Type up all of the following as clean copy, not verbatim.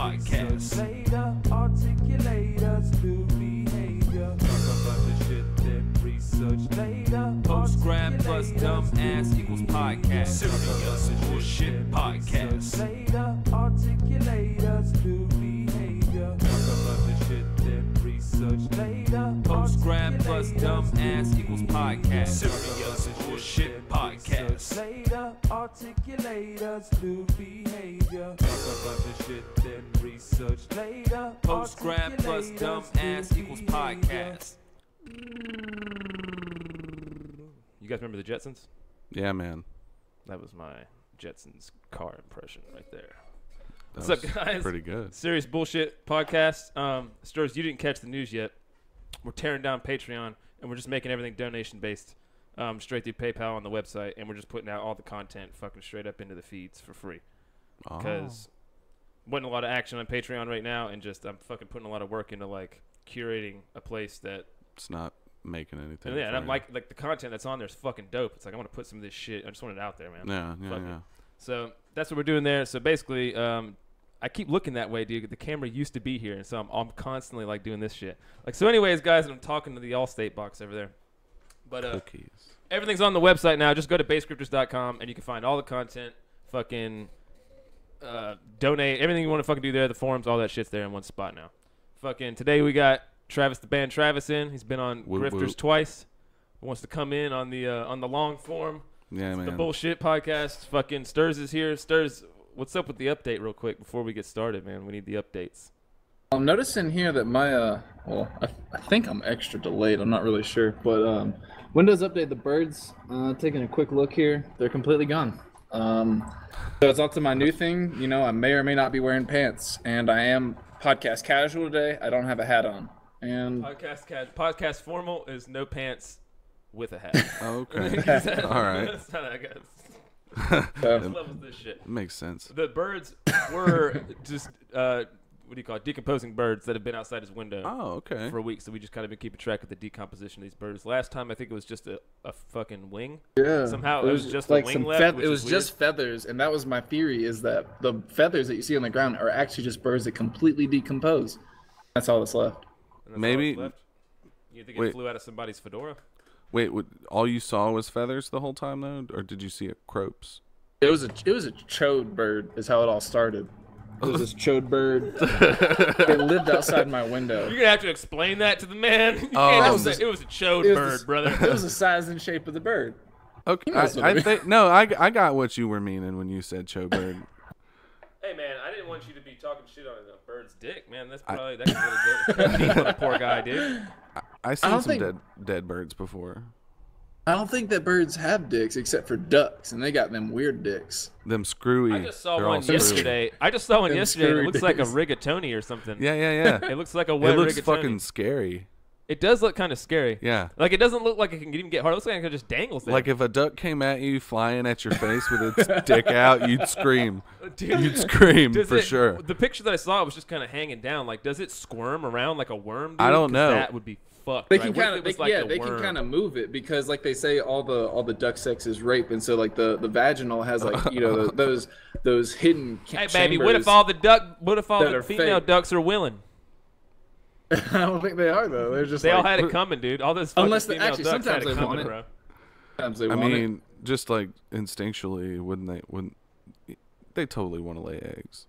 podcast. Post-grad plus dumb ass equals podcast. Serious bullshit podcast. Post-grad plus dumb ass equals podcast. Serious bullshit podcast. Post-grad plus dumb ass equals podcast. You guys remember the Jetsons? Yeah, man. That was my Jetsons car impression right there. That What's up, guys? Pretty good. Serious bullshit podcast. Stores, you didn't catch the news yet. We're tearing down Patreon, and we're just making everything donation-based, straight through PayPal on the website, and we're just putting out all the content fucking straight up into the feeds for free. Because wasn't a lot of action on Patreon right now, and just I'm fucking putting a lot of work into, like, curating a place that... It's not making anything. Yeah, and I'm like the content that's on there is fucking dope. It's like I want to put some of this shit. I just want it out there, man. Yeah. So that's what we're doing there. So basically, I keep looking that way, dude. The camera used to be here, and so I'm constantly like doing this shit. Like so, anyways, guys, I'm talking to the Allstate box over there. But cookies. Everything's on the website now. Just go to basescripters.com and you can find all the content. Fucking donate everything you want to fucking do there. The forums, all that shit's there in one spot now. Fucking today we got Travis the Band Travis in. He's been on Grifters twice. He wants to come in on the long form. Yeah, man. The bullshit podcast. Fucking Stirs is here. Stirs, what's up with the update real quick before we get started, man? We need the updates. I'm noticing here that my I think I'm extra delayed. I'm not really sure, but Windows Update the birds. Taking a quick look here, they're completely gone. So it's up to my new thing. You know, I may or may not be wearing pants, and I am podcast casual today. I don't have a hat on. And podcast formal is no pants with a hat. Okay. All right. That's how that goes. Levels this shit. Makes sense. The birds were just what do you call it? Decomposing birds that have been outside his window. Oh, okay. For a week, so we just kind of been keeping track of the decomposition of these birds. Last time I think it was just a fucking wing. Yeah. Somehow it was just like a wing left. It was just feathers, and that was my theory. Is that the feathers that you see on the ground are actually just birds that completely decompose. That's all that's left. Maybe. You think it flew out of somebody's fedora? Wait, all you saw was feathers the whole time though, or did you see a crops? It was a chode bird. Is how it all started. It was this chode bird. It lived outside my window. You're gonna have to explain that to the man. You Oh, can't just say it was a chode bird, brother. It was the size and shape of the bird. Okay, I got what you were meaning when you said cho bird. Hey man, I didn't want you to be talking shit on a bird's dick, man. That's probably that's really good. What a poor guy, dude. I seen some dead birds before. I don't think that birds have dicks except for ducks, and they got them weird dicks. Them screwy. I just saw one yesterday. It looks like a rigatoni or something. Yeah. It looks like a wet rigatoni. It looks fucking scary. It does look kind of scary. Yeah. Like, it doesn't look like it can even get hard. It looks like it just dangles there. Like, if a duck came at you flying at your face with its dick out, you'd scream. Dude, you'd scream for sure. The picture that I saw was just kind of hanging down. Like, does it squirm around like a worm, dude? I don't know. That would be fucked. They right? can kind of, they can kind of move it because, like they say, all the duck sex is rape, and so like the vaginal has like those hidden. Hey baby, what if all the female fake. ducks are willing? I don't think they are though. They're just all had it coming, dude. All those unless female ducks sometimes had it they coming, want it. bro. Sometimes they I want mean, just like instinctually, wouldn't they totally want to lay eggs?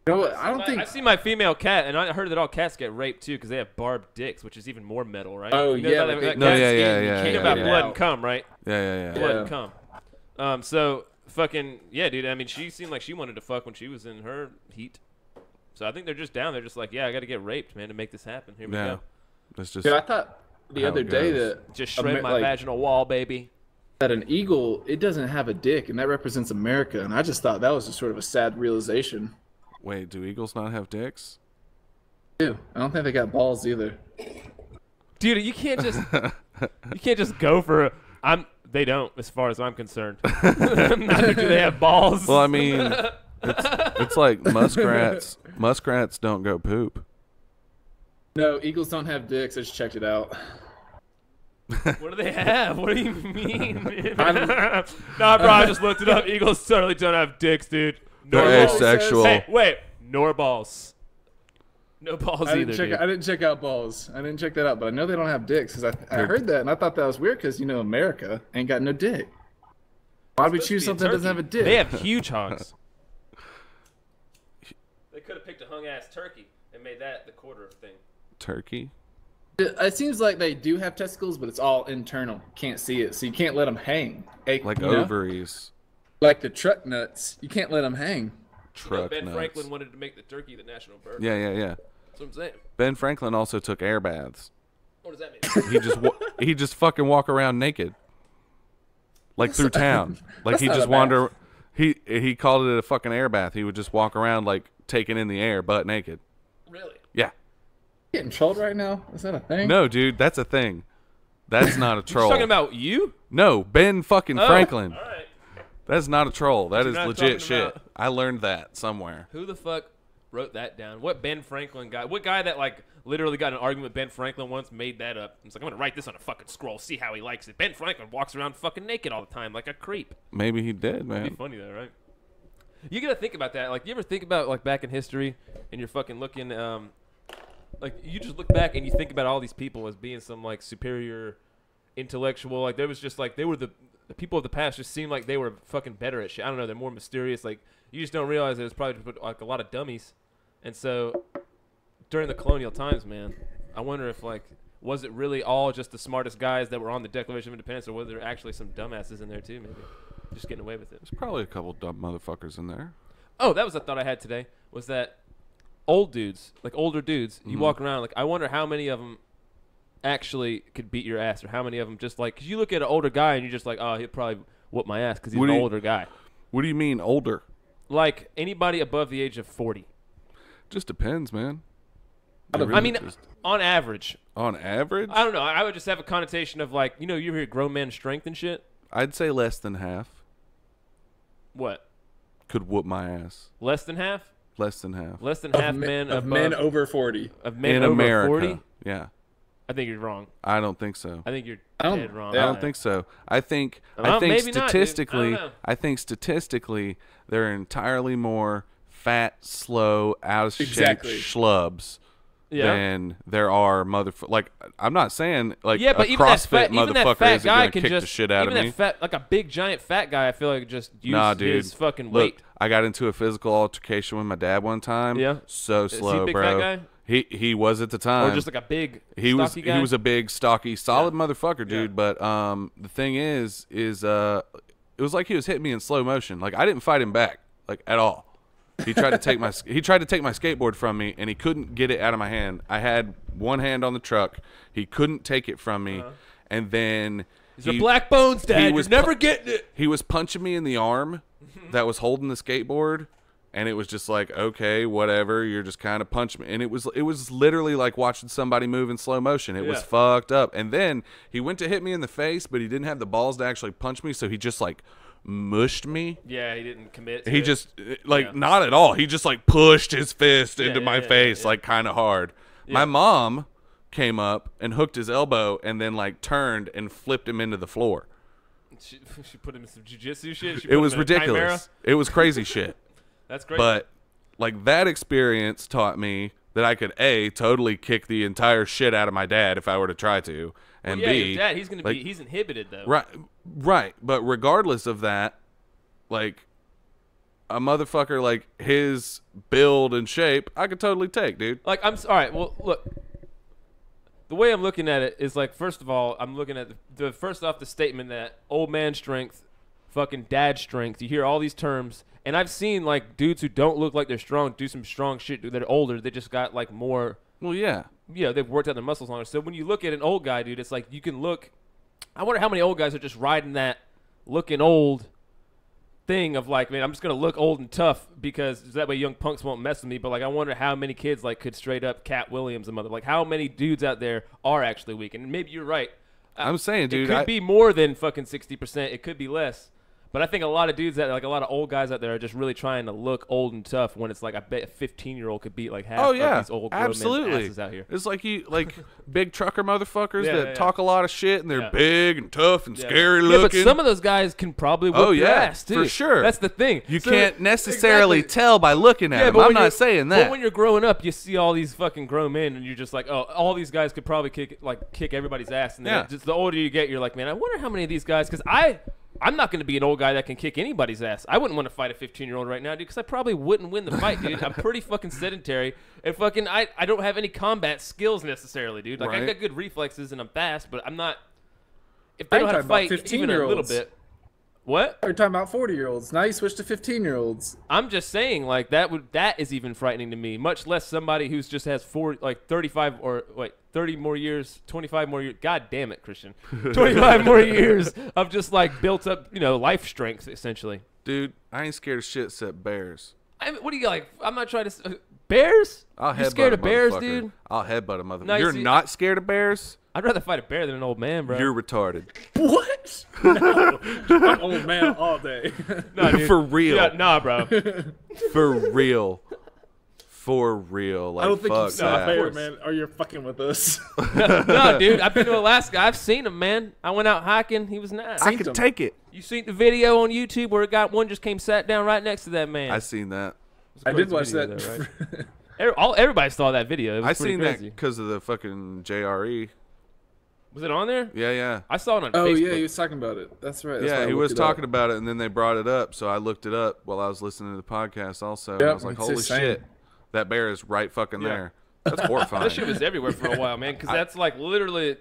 You know what? I don't think. I see my female cat, and I heard that all cats get raped too because they have barbed dicks, which is even more metal, right? Oh, you know yeah, about like that yeah. You know about blood and cum, right? Yeah. Blood and cum. So fucking yeah, dude. I mean, she seemed like she wanted to fuck when she was in her heat. So I think they're just down there, just like, yeah, I got to get raped, man, to make this happen. Here we go. That's just. Yeah, I thought the other day that just shred my vaginal wall, baby. That an eagle, it doesn't have a dick, and that represents America. And I just thought that was just sort of a sad realization. Wait, do eagles not have dicks? I don't think they got balls either. Dude, you can't just go for they don't, as far as I'm concerned. Neither do they have balls. Well, I mean, it's like muskrats. Muskrats don't go poop. No, eagles don't have dicks. I just checked it out. What do they have? What do you mean? Nah, bro, I just looked it up. Eagles totally don't have dicks, dude. They're asexual. Hey, wait. nor balls. No balls either, dude. I didn't check out balls. I didn't check that out, but I know they don't have dicks because I heard that and I thought that was weird because America ain't got no dick. Why'd we choose something that doesn't have a dick? They have huge hogs. They could have picked a hung ass turkey and made that the quarter thing. Turkey? It seems like they do have testicles, but it's all internal. Can't see it, so you can't let them hang. Like ovaries. Like the truck nuts. You can't let them hang. Truck Ben nuts. Franklin wanted to make the turkey the national bird. Yeah. That's what I'm saying. Ben Franklin also took air baths. What does that mean? He just fucking walk around naked, like through town. Like he just wander. He called it a fucking air bath. He would just walk around like taking in the air, butt naked. Really? Yeah. Getting trolled right now? Is that a thing? No, dude, that's a thing. That's not a troll. You talking about you? No, Ben fucking Franklin. All right. That's not a troll. That is not legit talking shit. about- I learned that somewhere. Who the fuck wrote that down? What Ben Franklin guy? What guy that like literally got in an argument with Ben Franklin once made that up? It's like, I'm gonna write this on a fucking scroll, see how he likes it. Ben Franklin walks around fucking naked all the time like a creep. Maybe he did, It'd be man. funny though, right? You gotta think about that. Like, you ever think about like back in history and you're fucking looking, like you just look back and you think about all these people as being some like superior intellectual. Like there was just like they were the people of the past just seemed like they were fucking better at shit. I don't know. They're more mysterious. Like you just don't realize there's probably like a lot of dummies. And so during the colonial times, man, I wonder if like was it really all just the smartest guys that were on the Declaration of Independence, or was there actually some dumbasses in there too? Maybe just getting away with it. There's probably a couple dumb motherfuckers in there. Oh, that was a thought I had today. Was that old dudes, like older dudes, you walk around like I wonder how many of them actually could beat your ass, or how many of them just like, cause you look at an older guy and you're just like, oh, he'll probably whoop my ass because he's an older guy. What do you mean older? Like anybody above the age of 40. Just depends, man. I mean, on average. On average? I don't know. I would just have a connotation of like, you hear grown men strength and shit. I'd say less than half What? could whoop my ass. Less than half? Less than half. Less than half men of men over 40. Of men in over America. 40? Yeah. I think you're wrong. I don't think so. I think you're don't- dead wrong. yeah. I don't think so. I think Maybe not, dude. I statistically, don't know. I think statistically there are entirely more fat, slow, out of shape Exactly. schlubs than there are like I'm not saying like yeah, but a even that CrossFit fat, even that motherfucker fat isn't guy gonna can kick just the shit out of even me. that fat, like a big giant fat guy, I feel like just use Nah, dude. his fucking Look, weight. I got into a physical altercation with my dad one time. Yeah. So Is he a slow, big bro. fat guy? He was at the time. Or just like a big He stocky guy? was a big, stocky, solid motherfucker, dude. But the thing is it was like he was hitting me in slow motion. Like I didn't fight him back, like at all. He tried to take my skateboard from me, and he couldn't get it out of my hand. I had one hand on the truck. He couldn't take it from me, and then These are black bones, Dad. was You're never getting it. he was punching me in the arm that was holding the skateboard. And it was just like, okay, whatever. You're just kind of punching me. And it was literally like watching somebody move in slow motion. It was fucked up. And then he went to hit me in the face, but he didn't have the balls to actually punch me. So he just like mushed me. Yeah, he didn't commit to He it. just like not at all. He just like pushed his fist into my face like kind of hard. My mom came up and hooked his elbow and then like turned and flipped him into the floor. She put him in some jujitsu shit. She It put was him in a ridiculous. chimera. It was crazy shit. That's great. But like that experience taught me that I could A, totally kick the entire shit out of my dad if I were to try to, and well, yeah, B, your dad, he's gonna like, be he's inhibited though. right. But regardless of that, like a motherfucker like his build and shape, I could totally take, dude. Like all right. Well, look. The way I'm looking at it is like, first of all, I'm looking at the first off the statement that old man strength, fucking dad strength. You hear all these terms. And I've seen, like, dudes who don't look like they're strong do some strong shit. They're older. They just got, like, more. Well, yeah. They've worked out their muscles longer. So when you look at an old guy, dude, it's like you can look. I wonder how many old guys are just riding that looking old thing of, like, man, I'm just going to look old and tough because that way young punks won't mess with me. But, like, I wonder how many kids, like, could straight up Cat Williams and mother. Like, how many dudes out there are actually weak? And maybe you're right. I'm saying, dude. It could be more than fucking 60%. It could be less. But I think a lot of dudes that like a lot of old guys out there are just really trying to look old and tough when it's like I bet a 15-year-old could beat like half of these old grown men's asses out here. It's like big trucker motherfuckers that talk a lot of shit and they're big and tough and scary Yeah, looking. but some of those guys can probably whip your ass too. For sure. That's the thing. You can't necessarily tell by looking at them. I'm not saying that. But when you're growing up, you see all these fucking grown men and you're just like, oh, all these guys could probably kick everybody's ass. And then just the older you get, you're like, man, I wonder how many of these guys, because I'm not going to be an old guy that can kick anybody's ass. I wouldn't want to fight a 15-year-old right now, dude, because I probably wouldn't win the fight, dude. I'm pretty fucking sedentary, and fucking I don't have any combat skills necessarily, dude. Like I got good reflexes and I'm fast, but I'm not. If they know how to fight even a little bit. What? You're talking about 40-year-olds. Now you switch to 15-year-olds. I'm just saying, like that is even frightening to me. Much less somebody who's just has 35 or 30 more years, 25 more years. God damn it, Christian. 25 more years of just like built up, life strength essentially. Dude, I ain't scared of shit except bears. What do you like? I'm not trying to. Bears? You scared of bears, dude? I'll headbutt a motherfucker. No, You're not scared of bears? I'd rather fight a bear than an old man, bro. You're retarded. What? No, I'm old man all day. No, dude. For real. Yeah, nah, bro. For real. For real. Like, I don't think fuck you've seen a that. bear, man, or you're fucking with us. No, dude. I've been to Alaska. I've seen him, man. I went out hiking. He was nice. I could take it. You seen the video on YouTube where one just came sat down right next to that man? I seen that. I did watch that. Though, right? Everybody saw that video. It was seen crazy. that because of the fucking JRE. Was it on there? Yeah. I saw it on Facebook. Oh, yeah, he was talking about it. That's right. That's why yeah, I he looked was it talking up. about it, and then they brought it up, so I looked it up while I was listening to the podcast also. And I was like, holy shit, that bear is right fucking there. That's horrifying. That shit was everywhere for a while, man, because that's like literally,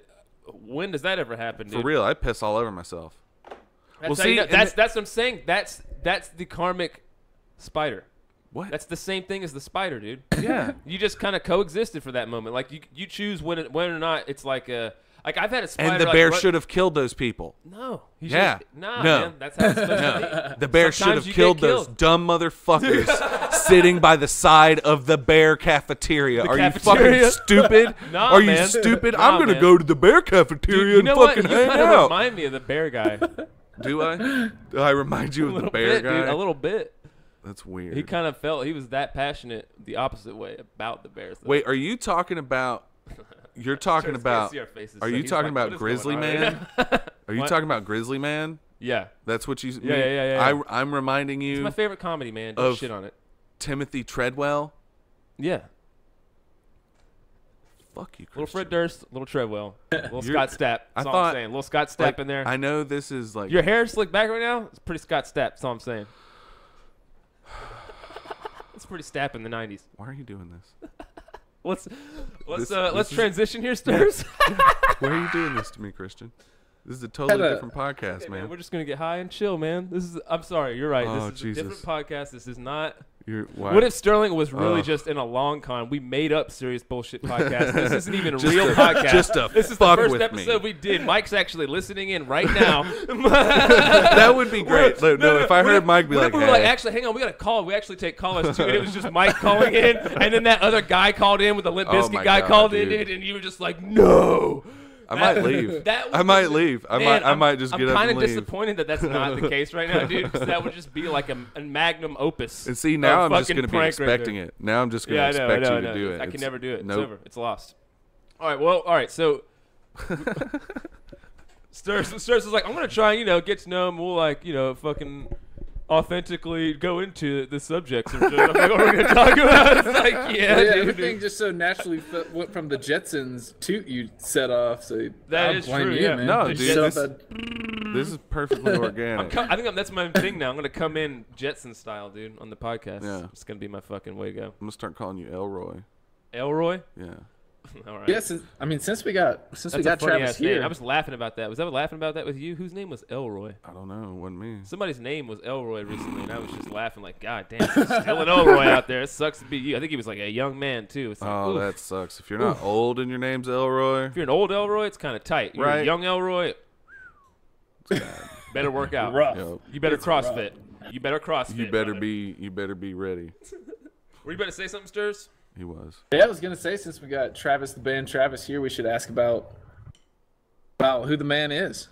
when does that ever happen, dude? For real, I piss all over myself. That's that's what I'm saying. That's the karmic spider. What? That's the same thing as the spider, dude. Yeah. You just kind of coexisted for that moment. Like you choose when or not it's like a. Like I've had a spider. And the bear should have killed those people. No. Yeah. No, No. man. That's how it's supposed to be. The bear should Sometimes have you killed get those dumb motherfuckers sitting by the side of the bear cafeteria. Are you fucking stupid? Nah, Are you man. stupid? Nah, I'm going to man. go to the bear cafeteria Dude, and fucking you hang kind of out. remind me of the bear guy. Do I? Do I remind you of the bear guy? Dude, a little bit. That's weird. He kind of felt he was that passionate the opposite way about the bears. Though. Wait, are you talking about... You're talking about... Are you talking about Grizzly Man? Are you talking about Grizzly Man? Yeah. That's what you... Yeah. I'm reminding you... It's my favorite comedy, man. Don't shit on it. Timothy Treadwell. Yeah. Fuck you, Christian. Little Fred Durst, little Treadwell, little Scott Stapp. That's all I'm saying. Little Scott Stapp like, in there. I know this is like... Your hair slicked back right now? It's pretty Scott Stapp. That's all I'm saying. It's pretty Stapp in the 90s. Why are you doing this? Let's transition here, Stirs. Why are you doing this to me, Christian? This is a totally different podcast, man. We're just gonna get high and chill, man. I'm sorry, you're right. Oh, this is Jesus. a different podcast. This is not. What if Sterling was really just in a long con? We made up serious bullshit podcast. This isn't even a real podcast. This is the first episode we did. Mike's actually listening in right now. That would be great. No, if I heard Mike be like, we were like, actually, hang on, we got a call. We actually take callers too. And it was just Mike calling in, and then that other guy called in with the Limp Bizkit guy called in, dude, and you were just like, no. I might leave. I might leave. I might just get up and leave. I'm kind of disappointed that that's not the case right now, dude, because that would just be like a magnum opus. And see, now I'm just going to be expecting it. Now I'm just going to expect you to do it. I can never do it. Nope. It's over. It's lost. All right, so Stirs is like, I'm going to try, get to know him. We'll, fucking authentically go into the subjects. I'm like, what are we going to talk about? It's like, yeah, dude, everything just so naturally went from the Jetsons toot you set off. So that is true, yeah. Man. No, dude, this is perfectly organic. I think that's my thing now. I'm going to come in Jetson style, dude, on the podcast. Yeah. It's going to be my fucking way to go. I'm going to start calling you Elroy. Elroy? Yeah. All right. Yes, since we got Travis here. Name. I was laughing about that. Was I laughing about that with you? Whose name was Elroy? I don't know. It wasn't me. Somebody's name was Elroy recently, and I was just laughing like, God damn, there's still an Elroy out there. It sucks to be you. I think he was like a young man too. It's like, that sucks. If you're not old and your name's Elroy. If you're an old Elroy, it's kind of tight. You're a young Elroy. Better work out. Rough. You better CrossFit. You better CrossFit. You better be ready. Were you about to say something, Stirs? He was. Yeah, I was gonna say, since we got Travis the band Travis here, we should ask about who the man is,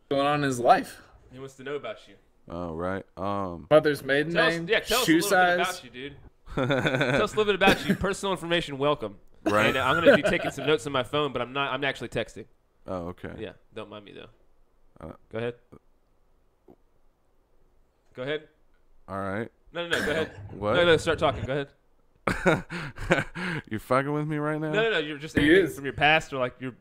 what's going on in his life. He wants to know about you. Oh, right. Mother's maiden name. Tell us a shoe little bit size. about you, dude. Tell us a little bit about you. Personal information, welcome. Right. And I'm gonna be taking some notes on my phone, but I'm not. I'm actually texting. Oh, okay. Yeah, don't mind me though. Go ahead. Go ahead. All right. No. Go ahead. What? No. Start talking. Go ahead. You're fucking with me right now? No. You're just He anything is. from your past or like your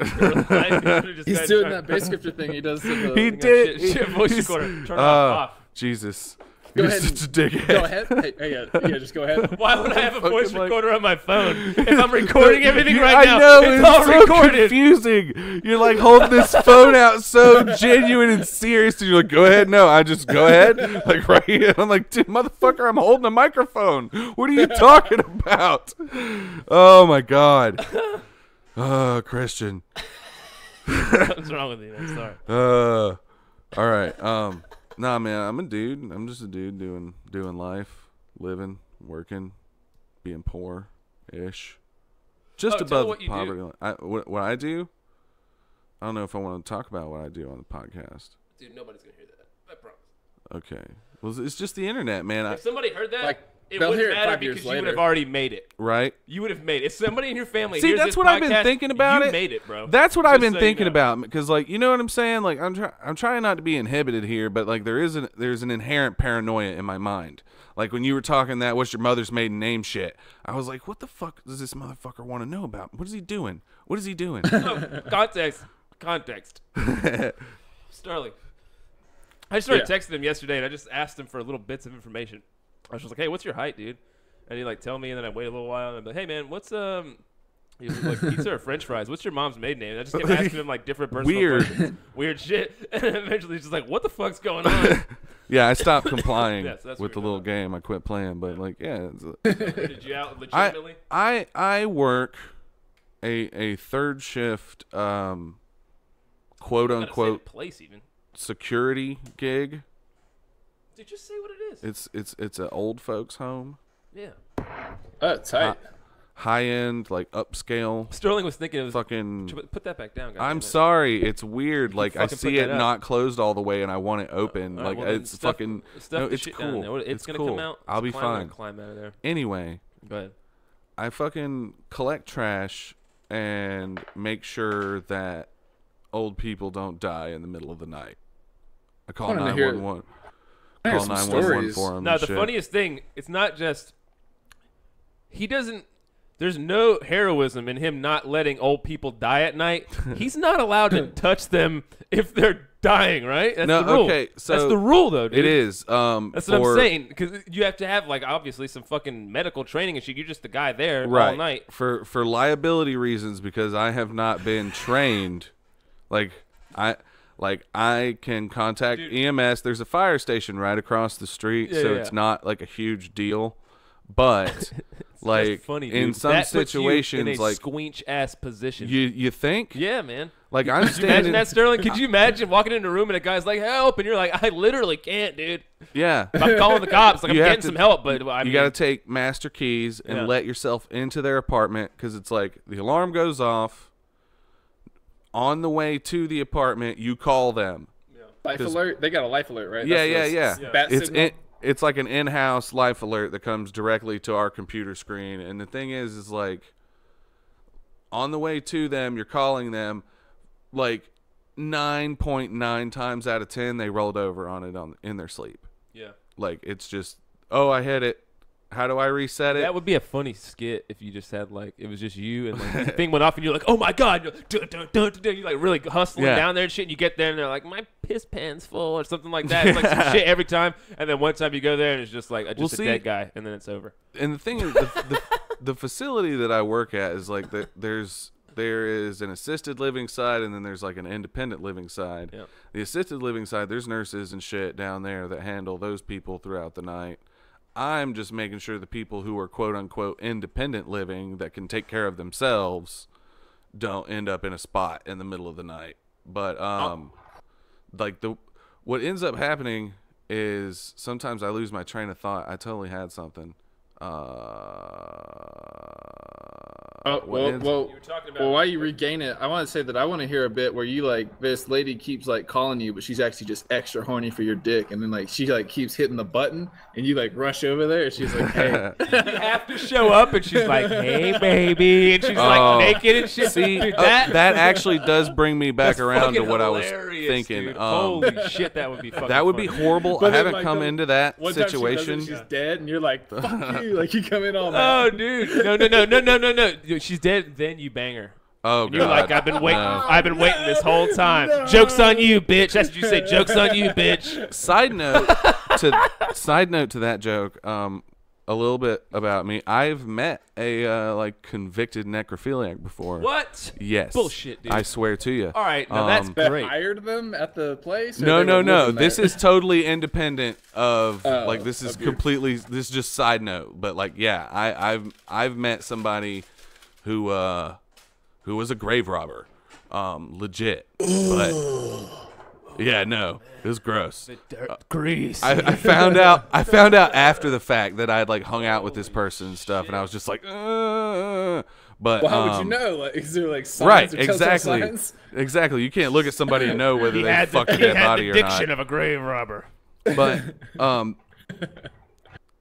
life. He's doing that bass scripter thing he does to the. He did. Shit, voice recorder. Turn it off. Jesus. Go You're ahead. such a dickhead. Go ahead. Hey, yeah, just go ahead. Why would I have a voice Fucking, like- recorder on my phone if I'm recording everything right I now? know, It's all so recorded. confusing. You're like holding this phone out so genuine and serious, and you're like, "Go ahead, no." I just go ahead, like right here. I'm like, "Dude, motherfucker, I'm holding a microphone. What are you talking about?" Oh my god. Oh, Christian. What's wrong with you, man? Sorry. All right. Nah, man, I'm a dude. I'm just a dude doing life, living, working, being poor-ish. Just tell above what you poverty do. line. What I do? I don't know if I want to talk about what I do on the podcast. Dude, nobody's gonna hear that. I promise. Okay. Well, it's just the internet, man. If somebody heard that, Like, it they'll wouldn't hear it matter 5 years because you would later. have already made it. Right? You would have made it. If somebody in your family See, hears that's this what I've been podcast, thinking about you it. made it, bro. That's what Just I've been so you thinking know. about, because, like, you know what I'm saying? Like, I'm trying not to be inhibited here, but like there's an inherent paranoia in my mind. Like when you were talking that what's your mother's maiden name shit, I was like, what the fuck does this motherfucker want to know about? What is he doing? What is he doing? Oh, context. Sterling. I just started texting him yesterday, and I just asked him for little bits of information. I was just like, "Hey, what's your height, dude?" And he'd like tell me, and then I wait a little while, and I'm like, "Hey, man, what's he was like pizza or French fries? What's your mom's maiden name?" And I just kept asking him like different personal questions. Weird shit. And eventually, he's just like, "What the fuck's going on?" Yeah, I stopped complying Yeah, so that's with the what little you're game. I quit playing, but like, yeah, Did you out legitimately? I work a third shift, quote Gotta say the unquote place even. security gig. Dude, just say what it is. It's an old folks home, Yeah. Tight. high end, like upscale. Sterling was thinking it was. Fucking. Put that back down, guys. I'm sorry, it's weird. Like I fucking see put it that up. not closed all the way, and I want it open. All right, Like well, then it's stuff- fucking. stuff No, the it's shit down cool. there. It's gonna cool. come out. I'll be Climb fine. Climb out of there. Anyway, Go ahead. I fucking collect trash and make sure that old people don't die in the middle of the night. I call Wanted to hear- 911. I hear Call some 911 stories. for them. No, and the shit. funniest thing, it's not just he doesn't. There's no heroism in him not letting old people die at night. He's not allowed to touch them if they're dying, right? That's No, the rule. okay, so that's the rule, though, dude. It is. That's what I'm saying, because you have to have like obviously some fucking medical training and shit. You're just the guy there Right. all night. For liability reasons, because I have not been trained. I can contact Dude. EMS. There's a fire station right across the street, Yeah, so yeah, it's yeah. not like a huge deal. But like That's funny, in dude. some That puts you situations, in a like squinch ass position. you think, Yeah, man. like I'm Could you imagine standing, that, Sterling? Could you imagine walking into a room and a guy's like, "Help!" and you're like, "I literally can't, dude. yeah. I'm calling the cops. Like, I'm You have getting to- some help, but I You mean, got to take master keys and Yeah. let yourself into their apartment, because it's like the alarm goes off. On the way to the apartment, you call them. Life 'Cause- alert. They got a life alert, right? Yeah, That's yeah, the yeah. Bat signal. It's like an in-house life alert that comes directly to our computer screen. And the thing is like on the way to them, you're calling them, like 9.9 times out of 10 they rolled over on it in their sleep. yeah. Like it's just, oh, I hit it. How do I reset it? That would be a funny skit if you just had like it was just you and like the thing went off and you're like, "Oh my god!" You're like, dun, dun, dun, dun, dun. You're like really hustling Yeah. down there and shit. And you get there and they're like, "My piss pan's full" or something like that. It's like some shit every time. And then one time you go there and it's just like just a see- dead guy, and then it's over. And the thing is, the facility that I work at is like there is an assisted living side, and then there's like an independent living side. Yeah. The assisted living side, there's nurses and shit down there that handle those people throughout the night. I'm just making sure the people who are quote unquote independent living that can take care of themselves don't end up in a spot in the middle of the night. But like what ends up happening is sometimes I lose my train of thought. I totally had something. Oh, well, ends? well, You were talking about. well, while you regain it, I want to say that I want to hear a bit where you like this lady keeps like calling you, but she's actually just extra horny for your dick, and then like she like keeps hitting the button, and you like rush over there, and she's like, "Hey," You have to show up, and she's like, "Hey, baby," and she's like naked and shit. See, Dude, that actually does bring me back around to fucking what I was hilarious, thinking. dude. Holy shit, that would be fucking. That would be funny. horrible. But I then, haven't like, come the- into that one time she does it, situation. she's dead, and you're like, "Fuck you!" Like you come in all Oh, mad. dude, no. Dude, she's dead. Then you bang her. Oh, You're like, God. I've been waiting. No. I've been waiting this whole time. No. Joke's on you, bitch. That's what you say. Joke's on you, bitch. Side note to that joke. A little bit about me. I've met a like convicted necrophiliac before. What? Yes. Bullshit, dude. I swear to you. All right, now that's That great. hired them at the place? or No, they no, were no. living This there? is totally independent of Oh, like this is of your- completely this is just side note. But like yeah, I've met somebody who was a grave robber. Legit. But yeah, no. It was gross. The dirt grease. I found out after the fact that I had like hung out with this person and stuff, and I was just like, but Well, how would you know? Like, is there like signs right, or telltale exactly, signs? exactly. You can't look at somebody and know whether he they had fucked a the dead body or diction not. of a grave robber. But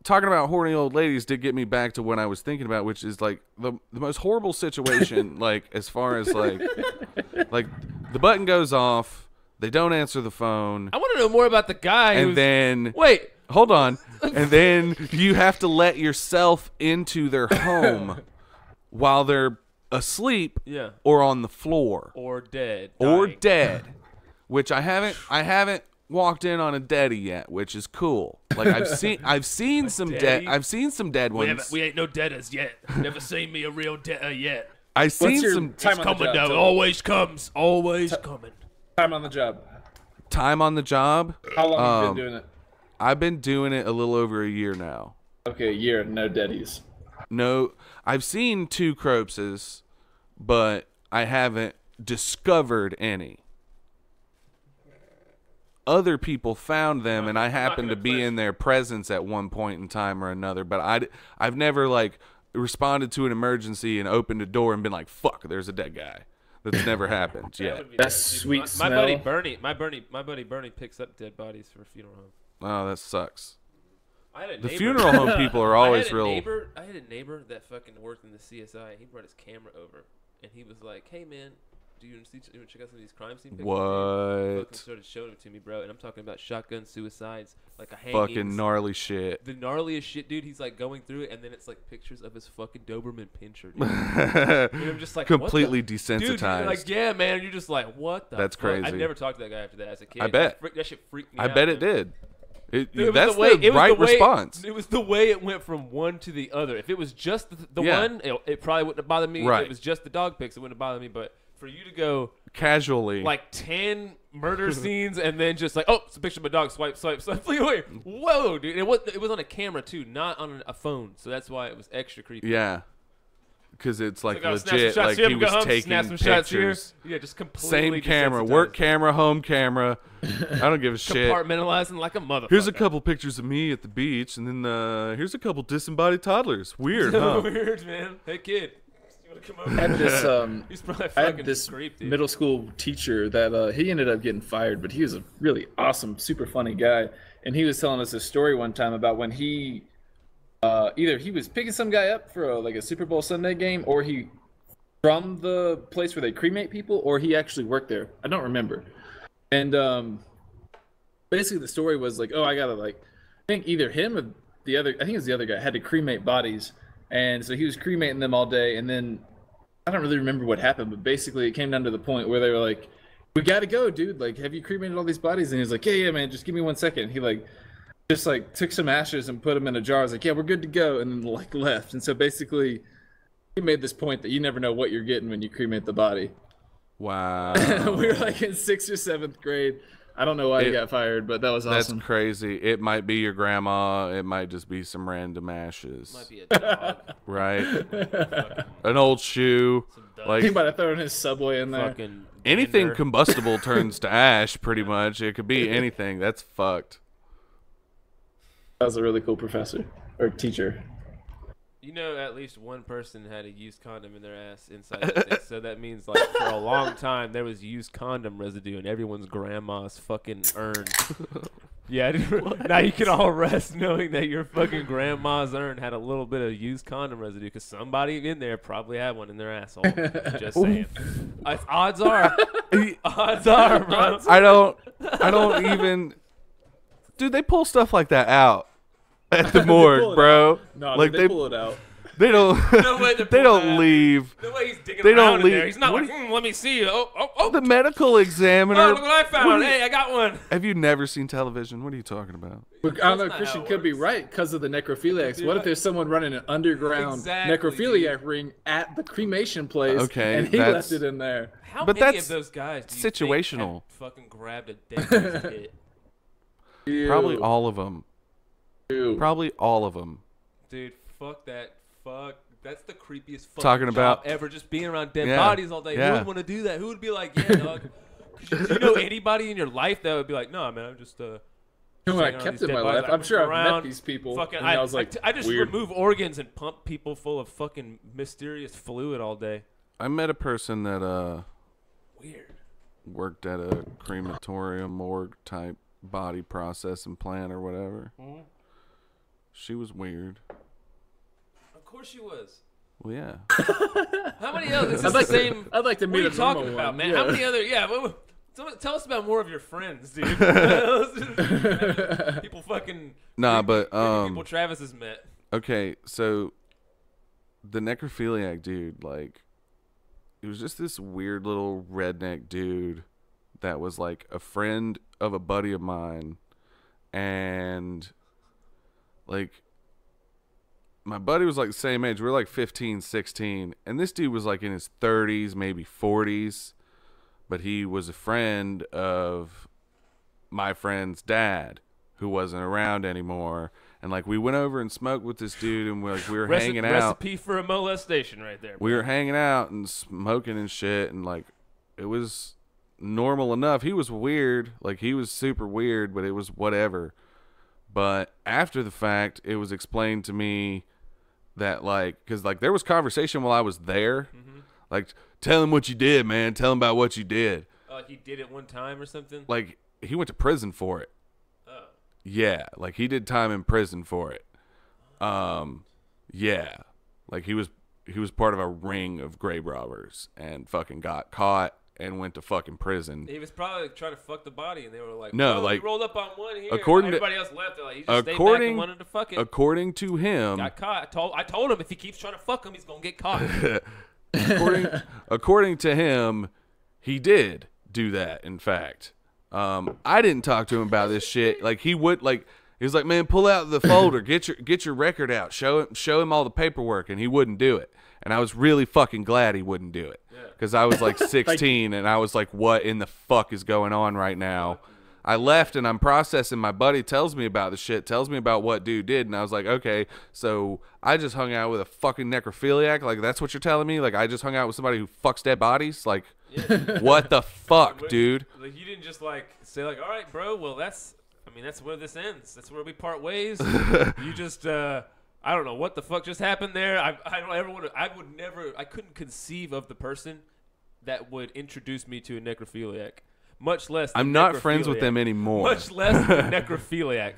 talking about horny old ladies did get me back to what I was thinking about, which is like the most horrible situation. Like as far as like the button goes off, they don't answer the phone, I want to know more about the guy and who's. then Wait. hold on, and then you have to let yourself into their home while they're asleep Yeah. or on the floor Or dead. or dying. dead, which I haven't walked in on a deaddy yet, which is cool. Like I've seen some deaddy? dead ones. We ain't no deaders yet. Never seen me a real deader yet. I've seen your some time on the Coming job? though. Tell me. Always comes. Always coming. Time on the job. time on the job. How long have you been doing it? I've been doing it a little over a year now. Okay, a year, no daddies. No, I've seen 2 cropses, but I haven't discovered any. Other people found them, and I happened to be in their presence at one point in time or another. But I've never like responded to an emergency and opened a door and been like, "Fuck, there's a dead guy." That's never happened yet. That's sweet My smell. buddy Bernie picks up dead bodies for a funeral home. Oh, that sucks. I had a The neighbor- funeral home people are always I had a real. neighbor that fucking worked in the CSI. And he brought his camera over, and he was like, "Hey man, do you want to check out some of these crime scene pictures?" He What? fucking started showing them to me, bro. And I'm talking about shotgun suicides, like a Fucking gnarly shit. The gnarliest shit, dude. He's like going through it, and then it's like pictures of his fucking Doberman pinscher. Dude. And I'm just like Completely what the? desensitized. Dude, you're like, yeah, man. You're just like, what the? That's fuck? I crazy. never talked to that guy after that as a kid. I bet. That shit freaked me I out. bet it man. did. It was That's the way, the right response. It was the way it went from one to the other. If it was just the Yeah. one, it probably wouldn't have bothered me. Right. If it was just the dog pics, it wouldn't have bothered me. But for you to go Casually. like 10 murder scenes and then just like, oh, it's a picture of my dog. Swipe. Flee away. Whoa, dude! It was on a camera too, not on a phone. So that's why it was extra creepy. Yeah. Because it's like Like, oh, snap some legit. shots Like here, he go was home, taking snap some shots here. pictures. Yeah, just completely Same camera, desensitized. work camera, home camera. I don't give a shit. Compartmentalizing like a motherfucker. Here's a couple pictures of me at the beach, and then here's a couple disembodied toddlers. Weird, huh? Weird, man. Hey, kid. You want to come over? I had this He's probably I fucking had this creep, dude. middle school teacher that he ended up getting fired, but he was a really awesome, super funny guy. And he was telling us a story one time about when he either he was picking some guy up for like a Super Bowl Sunday game, or he from the place where they cremate people, or he actually worked there. I don't remember. And basically the story was like, oh, I gotta like, I think either him or the other, I think it was the other guy, had to cremate bodies. And so he was cremating them all day, and then I don't really remember what happened, but basically it came down to the point where they were like, we gotta go, dude. Like, have you cremated all these bodies? And he was like, yeah, man, just give me 1 second. He like just like took some ashes and put them in a jar. I was like, yeah, we're good to go. And then like left. And so basically he made this point that you never know what you're getting when you cremate the body. Wow. We were like in 6th or 7th grade. I don't know why he got fired, but that was That's awesome. crazy. It might be your grandma. It might just be some random ashes. Might be a dog. Right? An old shoe. He Like might have thrown his Subway in there. Fucking anything gander. combustible turns to ash, pretty much. It could be anything. That's fucked. That was a really cool professor or teacher. You know, at least one person had a used condom in their ass inside the thing. So that means, like, for a long time, there was used condom residue in everyone's grandma's fucking urn. Yeah, now you can all rest knowing that your fucking grandma's urn had a little bit of used condom residue because somebody in there probably had one in their asshole. Just saying. Odds are, bro. I don't even. Dude, they pull stuff like that out at the morgue, bro. No, like they pull it out. They don't. No way they don't leave. No way he's digging They around don't in leave. there. He's not like, let me see. Oh. The medical examiner. Oh, look what I found. Hey, I got one. Have you never seen television? What are you talking about? But I don't know, not Christian how it could be works. right because of the necrophiliacs. What if there's someone running an underground Exactly, necrophiliac ring at the cremation place Okay, and he that's- left it in there? How But many that's of those guys do you situational. think have fucking grabbed a dead man's hit? Ew. Probably all of them. Ew. Probably all of them. Dude, fuck that. Fuck. That's the creepiest fucking Talking job about- ever. Just being around dead Yeah, bodies all day. yeah. Who would want to do that? Who would be like, yeah, dog? Do you know anybody in your life that would be like, no, man, I'm just When I hanging around kept these in dead my bodies. life, I I'm sure move I've met around, these people. Fucking, and I was like, I just weird. remove organs and pump people full of fucking mysterious fluid all day. I met a person that Weird. worked at a crematorium morgue type body processing plant or whatever. Mm-hmm. She was weird. Of course she was. Well, yeah. How many others? This is the same. I'd like to What meet are you a normal talking about, one. man? Yeah. How many other? Yeah. Tell us about more of your friends, dude. People fucking. Nah, but people Travis has met. okay, so the necrophiliac dude, like, it was just this weird little redneck dude that was like a friend of a buddy of mine, and like my buddy was like the same age. We were like 15, 16, and this dude was like in his 30s, maybe 40s, but he was a friend of my friend's dad who wasn't around anymore. And like we went over and smoked with this dude, and we were hanging out. Recipe for a molestation, right there. We were hanging out and smoking and shit, and like it was normal enough. He was weird, like he was super weird, but it was whatever. But after the fact, it was explained to me that like, because like there was conversation while I was there, like tell him what you did, man. Tell him about what you did. He did it one time or something. Like he went to prison for it. Oh. Yeah, like he did time in prison for it. Yeah, like he was part of a ring of grave robbers and fucking got caught and went to fucking prison. He was probably trying to fuck the body, and they were like, No, "Oh, like, we rolled up on one here." according to- Everybody else left. They're like, he just stayed back and wanted to fuck it. According to him, Got caught. I told him if he keeps trying to fuck him, he's gonna get caught. according to him, he did do that. In fact, I didn't talk to him about this shit. Like he would, like he was like, "Man, pull out the folder, get your record out, show him all the paperwork," and he wouldn't do it. And I was really fucking glad he wouldn't do it, because I was like 16 and I was like, "What in the fuck is going on right now?" I left and I'm processing. My buddy tells me about the shit, tells me about what dude did, and I was like, okay, so I just hung out with a fucking necrophiliac? Like, that's what you're telling me? Like, I just hung out with somebody who fucks dead bodies? Like, what the fuck, dude? Like, you didn't just like say like, "All right, bro. Well, that's where this ends. That's where we part ways." You just I don't know what the fuck just happened there. I don't ever want to. I couldn't conceive of the person that would introduce me to a necrophiliac. Much less. I'm not friends with them anymore. Much less a necrophiliac.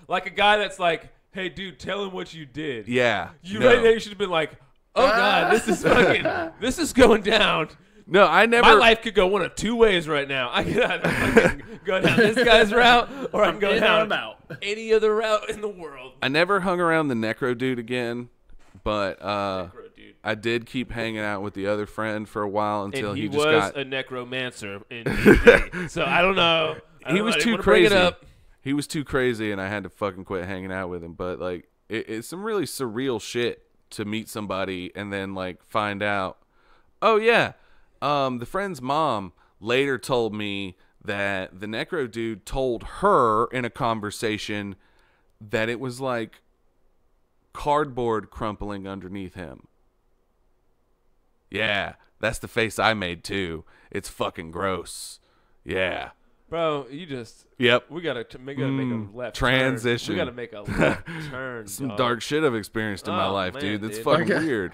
Like a guy that's like, "Hey, dude, tell him what you did." Yeah. You no. right there. You should have been like, "Oh God, this is fucking. This is going down." No, I never. My life could go one of two ways right now. I could either fucking go down this guy's route, or I can go down any other route in the world. I never hung around the necro dude again, but Necro dude. I did keep hanging out with the other friend for a while until And he he just was got. a necromancer in D.C. So I don't know. He was I didn't too wanna bring it crazy. up. He was too crazy, and I had to fucking quit hanging out with him. But like, it's some really surreal shit to meet somebody and then like find out. Oh yeah, the friend's mom later told me that the necro dude told her in a conversation that it was like cardboard crumpling underneath him. Yeah, that's the face I made too. It's fucking gross. Yeah. Bro, you just. Yep. We gotta make a left transition. Turn. We gotta make a left turn. Some dog. dark shit I've experienced in my life, man, dude. That's dude. fucking Okay. weird.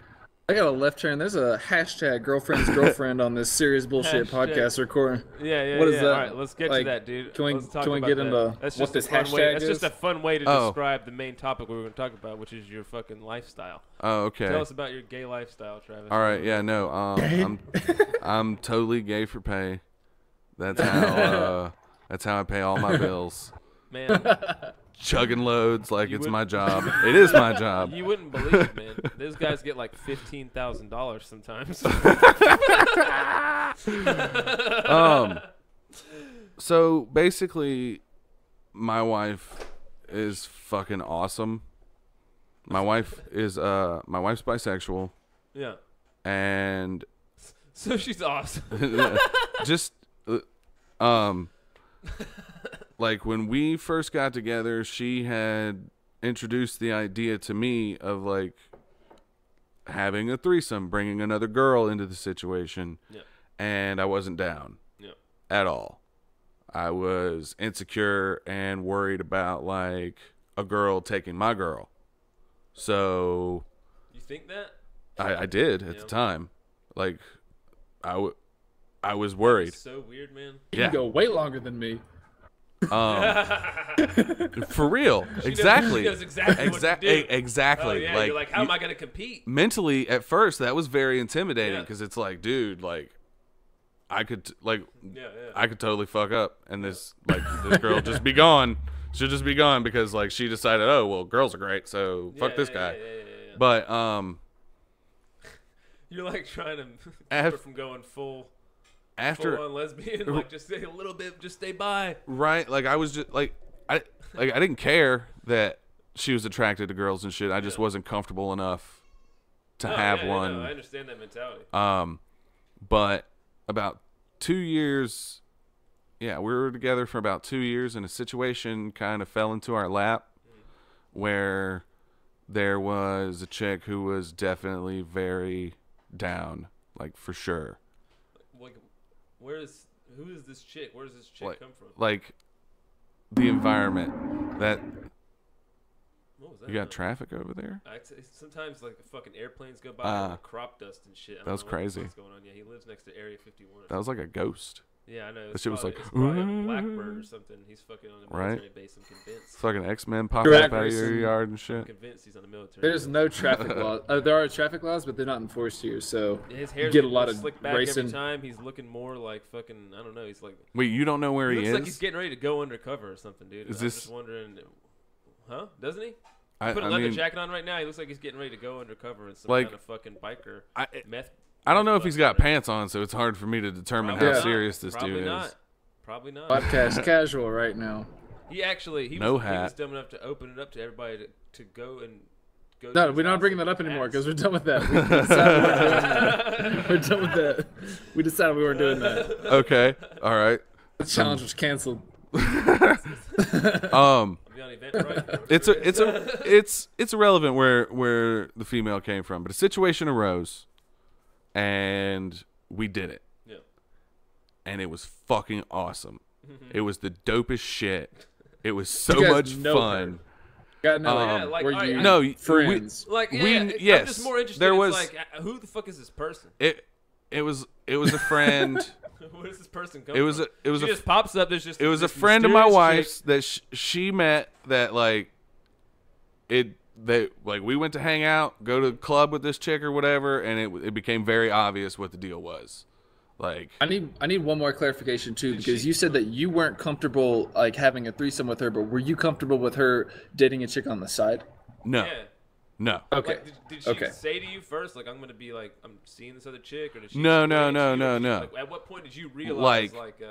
I got a left turn. There's a hashtag girlfriend's girlriend on this serious bullshit Hashtag- podcast recording. Yeah. What is that? All right, let's get Like, to that, dude. can we- Let's talk can we about get that. into That's what just this a fun way. hashtag That's is? just a fun way to Oh. describe the main topic we were going to talk about, which is your fucking lifestyle. Oh, okay. Tell us about your gay lifestyle, Travis. All right, yeah, no, I'm totally gay for pay. That's how I pay all my bills. Man, Chugging loads like You it's would- my job. It is my job. you wouldn't believe it, man. Those guys get like $15,000 sometimes. So basically, my wife is fucking awesome. My wife's bisexual, Yeah. and So she's awesome. just like when we first got together, she had introduced the idea to me of like having a threesome, bringing another girl into the situation. Yeah. And I wasn't down Yeah. at all. I was insecure and worried about like a girl taking my girl. So You think that? I did at Yeah. the time. Like I was worried. It's so weird, man. You go way longer than me. For real. Exactly. She knows exactly what to do. Exactly. Oh, yeah, you're like, how am I going to compete? Mentally, at first, that was very intimidating Yeah. because it's like, dude, like, I could Yeah. I could totally fuck up, and this girl just be gone. She'll just be gone because like she decided, oh well, girls are great, so fuck this guy. Yeah. But You're like trying to keep Af- her from going full after on lesbian, like just stay a little bit, just stay by. right, like I was just I didn't care that she was attracted to girls and shit. I just wasn't comfortable enough to have one. I understand that mentality. But about 2 years, we were together for about 2 years, and a situation kind of fell into our lap where there was a chick who was definitely very down, like for sure. Like, who is this chick? Where does this chick come from? Like the environment that What was that? you got traffic over there. Sometimes like fucking airplanes go by and like, crop dust and shit. I don't That was know crazy. What's going on? Yeah, he lives next to Area 51. That was like a ghost. Yeah, I know. That It's shit was probably- like, it's probably a "Ooh." Blackbird or something. He's fucking on a Right. military base. I'm convinced. Fucking X-Men popping Correct. up out of your Racing. yard and I'm shit. convinced he's on the military. There's no traffic laws. There are traffic laws, but they're not enforced here. So His you hair's get a lot of slicked back racing. every time. He's looking more like fucking. I don't know. He's like. Wait, you don't know where He he looks is? like he's getting ready to go undercover or something, dude. Is I'm this- just wondering. Huh? Doesn't he? I Put a leather mean, jacket on right now. He looks like he's getting ready to go undercover in some Like, kind of fucking biker meth. I don't know if meth he's bust got or whatever. pants on, so it's hard for me to determine Probably how not. serious this Probably dude not. is. Probably not. podcast casual right now. He actually he No was hat. dumb enough to open it up to everybody to go and go. No, to his we're not house bringing and that up anymore ask. because we're done with that. We decided we weren't doing that. We're done with that. We decided we weren't doing that. Okay, all right. The challenge was canceled. Um, I'll be on Eventbrite. it's irrelevant where the female came from, but a situation arose, and we did it, Yeah. and it was fucking awesome. It was the dopest shit. It was so You guys much know fun. Got to know. Yeah, like, were alright, you No, we- friends? Like, yeah, We- I'm yes, just more interested. there It's was- like, who the fuck is this person? It was a friend. Where does this person come It was from? a She just pops up. There's just it was a this friend of my mysterious wife's that she met that like we went to hang out, go to the club with this chick or whatever, and it became very obvious what the deal was. Like I need one more clarification too, because you said that you weren't comfortable like having a threesome with her, but were you comfortable with her dating a chick on the side? no, chick. Yeah. no, Okay. Like, did she Okay. say to you first, like, I'm gonna be like, I'm seeing this other chick, or did she? No, explain no, it to no, you, or no, did she, no. like, at what point did you realize, Like-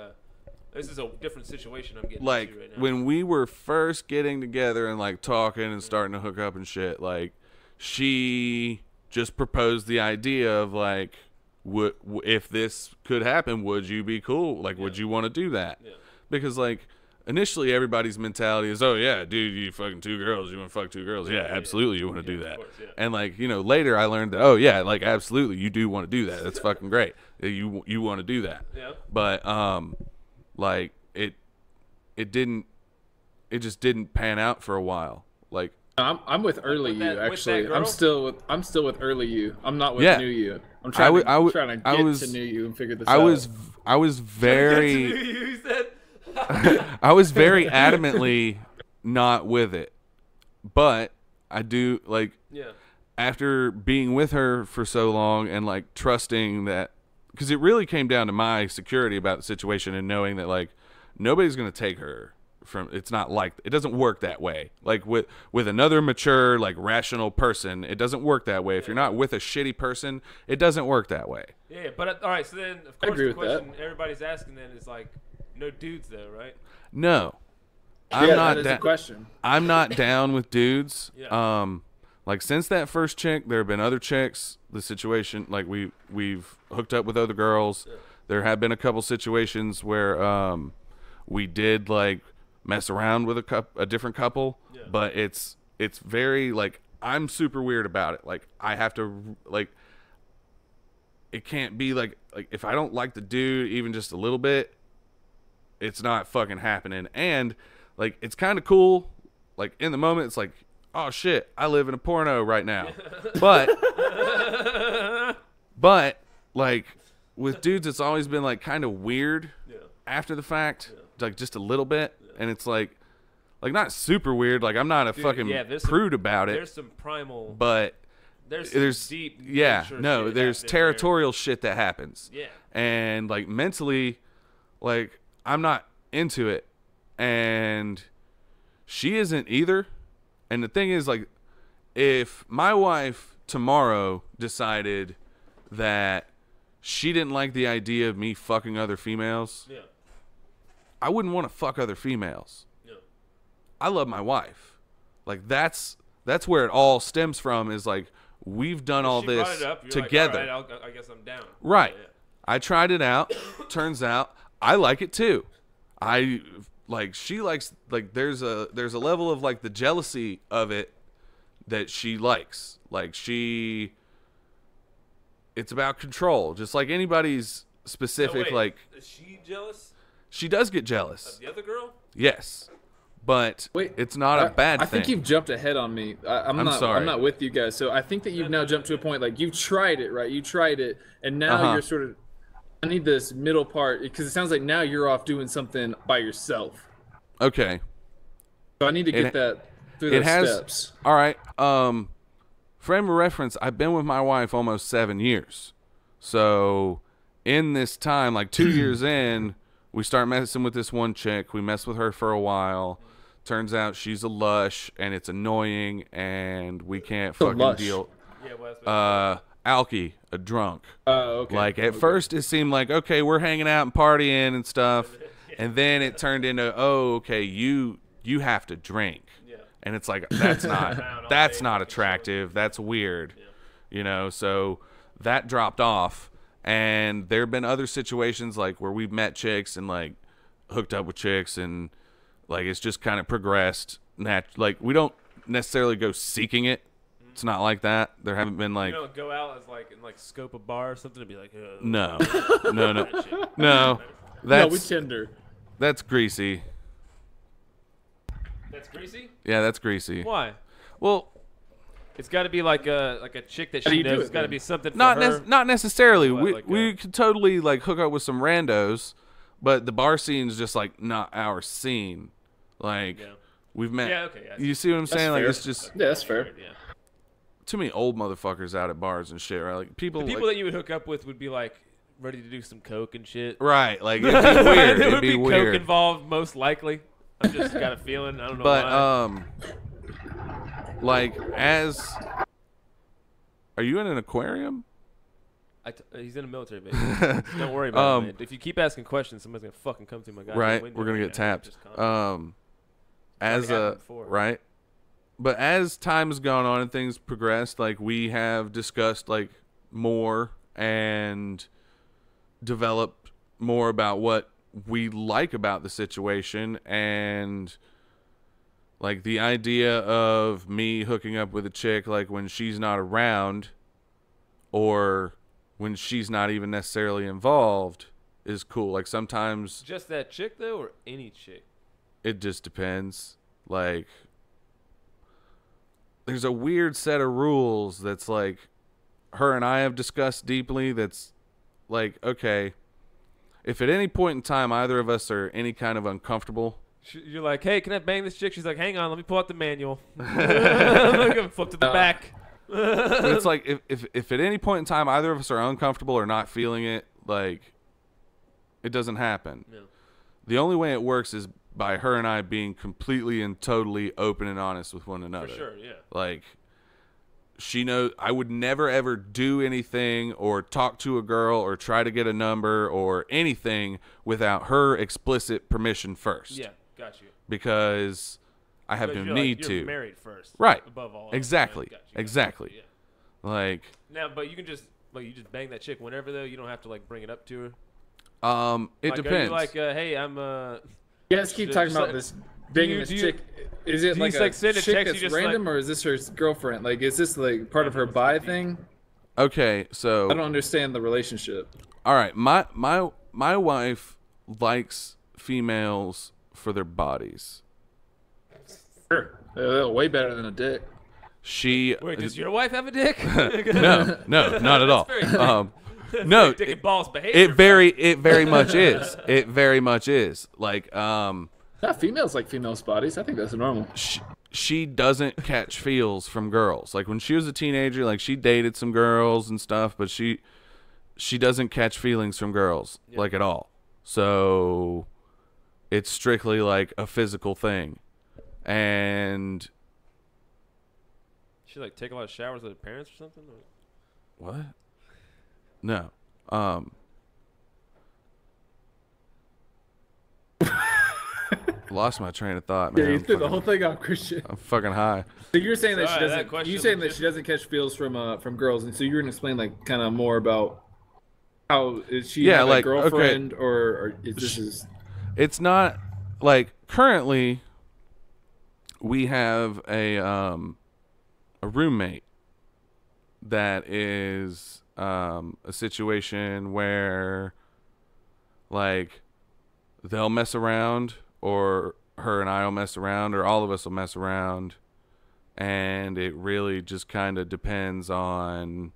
this is a different situation I'm getting like into right now? when we were first getting together and like talking and starting to hook up and shit, like she just proposed the idea of like, if this could happen, would you be cool? Like, would you want to do that? Yeah. Because like initially everybody's mentality is, oh yeah, dude, you fucking two girls, you want to fuck two girls? Yeah, absolutely, you want to do of that. course, yeah. And like later I learned that, oh yeah, like absolutely, you do want to do that. That's fucking great. You want to do that. Yeah. But like it it just didn't pan out for a while. Like I'm with early with that- you with actually. that I'm still with early you. I'm not with Yeah. new you. I'm I trying w- trying to get I was- to new you and figure this I out. was very You said. I was very adamantly not with it. But I do like Yeah. after being with her for so long and like trusting that, because it really came down to my security about the situation and knowing that like nobody's going to take her from, it's not like, it doesn't work that way. Like with another mature, like rational person, it doesn't work that way. If you're not with a shitty person, it doesn't work that way. Yeah, but all right. So then, of I course, agree the with that. question everybody's asking then is like, no dudes though, right? No. that is a question. I'm not down with dudes. Yeah. Like since that first chick, there have been other chicks. The situation, like we've hooked up with other girls. Yeah. There have been a couple situations where we did like mess around with a different couple, Yeah. but it's very like I'm super weird about it. Like I have to like it can't be like if I don't like the dude even just a little bit, it's not fucking happening. And like it's kind of cool. Like in the moment, it's like, oh shit, I live in a porno right now. But like with dudes, it's always been like kind of weird after the fact, like just a little bit. And it's like not super weird. Like I'm not a fucking prude about it. There's some primal, but there's some deep. yeah, no, shit there's happening territorial shit that happens. Yeah. And like mentally, like I'm not into it, and she isn't either. And the thing is, like, if my wife tomorrow decided that she didn't like the idea of me fucking other females, Yeah. I wouldn't want to fuck other females. Yeah. I love my wife. Like that's where it all stems from. Is like we've done all She this brought it up, you're together. Like, all right, I guess I'm down. Right. Yeah. I tried it out. Turns out I like it too. I like she likes like there's a level of like the jealousy of it that she likes. Like it's about control, just like anybody's specific. No, wait, like is she jealous she does get jealous. of the other girl? Yes, but Wait, it's not a bad I thing. think you've jumped ahead on me. I'm not. sorry. I'm not with you guys. So I think that you've now jumped to a point like you've tried it, right? You tried it, and now you're sort of. I need this middle part because it sounds like now you're off doing something by yourself. Okay. So I need to get that through those steps. All right. Frame of reference, I've been with my wife almost 7 years. So in this time, like 2 years in, we start messing with this one chick. We mess with her for a while. Turns out she's a lush and it's annoying and we can't fucking lush? deal. Yeah, well, that's Alky, a drunk. Oh, okay. Like at first it seemed like, okay, we're hanging out and partying and stuff. And then it turned into, oh, okay, you have to drink. Yeah. And it's like that's not attractive. That's weird. Yeah. You know, so that dropped off. And there have been other situations like where we've met chicks and like hooked up with chicks and like it's just kind of progressed. Like we don't necessarily go seeking it. It's not like that. There haven't been like You don't go out as like and like scope a bar or something to be like, no. No, we That's Tinder. that's greasy. That's greasy. Yeah, that's greasy. Why? Well, It's got to be like a chick that How do she you do knows. it, It's got to then? be something for not her. not necessarily. What, we like, we could totally like hook up with some randos, but the bar scene's just like not our scene. Like Yeah. we've met. Yeah, okay, I see. You see what I'm saying? Like fair. it's just Yeah, that's fair. Yeah. too many old motherfuckers out at bars and shit. Right? Like people. The people like, that you would hook up with would be like ready to do some coke and shit. right. Like it'd be weird. There It'd would be coke weird. involved, most likely. I'm just got a feeling. I don't know But why. like as. Are you in an aquarium? He's in a military base. Don't worry about it, man. If you keep asking questions, somebody's gonna fucking come through my goddamn Right, window we're gonna right get now. tapped. Just calm down. As already a happened before. right, but as time has gone on and things progressed, like we have discussed like more and developed more about what we like about the situation and like the idea of me hooking up with a chick like when she's not around or when she's not even necessarily involved is cool. Like sometimes Just that chick though, or any chick? it just depends. Like, there's a weird set of rules that's like her and I have discussed deeply. That's like, okay, if at any point in time either of us are any kind of uncomfortable, You're like, hey, can I bang this chick? She's like, hang on, let me pull out the manual. Flip to the back. but it's like if at any point in time either of us are uncomfortable or not feeling it, like, it doesn't happen. Yeah. The only way it works is by her and I being completely and totally open and honest with one another. For sure, yeah. Like, she knows I would never ever do anything or talk to a girl or try to get a number or anything without her explicit permission first. Yeah, got you. Because I have no need you're to. married first. Right. Above all. Exactly. Got you. Exactly. Yeah. Like, now, but you can just you just bang that chick whenever though. You don't have to like bring it up to her. it Like, depends. Are you like, hey, I'm You guys keep talking about this banging this chick. Is it like a send a chick text, that's you just random, or is this her girlfriend? Like, is this like part of her bi thing? Okay, so I don't understand the relationship. all right, my wife likes females for their bodies. Sure. Way better than a dick. She wait, does your wife have a dick? no, not at all. No, Dick and balls behavior. it very much is. It very much is. Like, Yeah, females like females' bodies. I think that's normal. she doesn't catch feels from girls. Like, when she was a teenager, like, she dated some girls and stuff, but she doesn't catch feelings from girls, like, at all. So it's strictly like a physical thing. And She like take a lot of showers with her parents or something? Or? what? No. Lost my train of thought, man. Yeah, you I'm threw the fucking- whole thing off, Christian. I'm fucking high. So you're saying that she Sorry, that doesn't. question You saying was that she doesn't catch feels from girls, and so you're gonna explain like kind of more about how is she have like, a girlfriend or is this is It's not like currently we have a roommate that is a situation where like they'll mess around, or her and I will mess around, or all of us will mess around, and it really just kind of depends on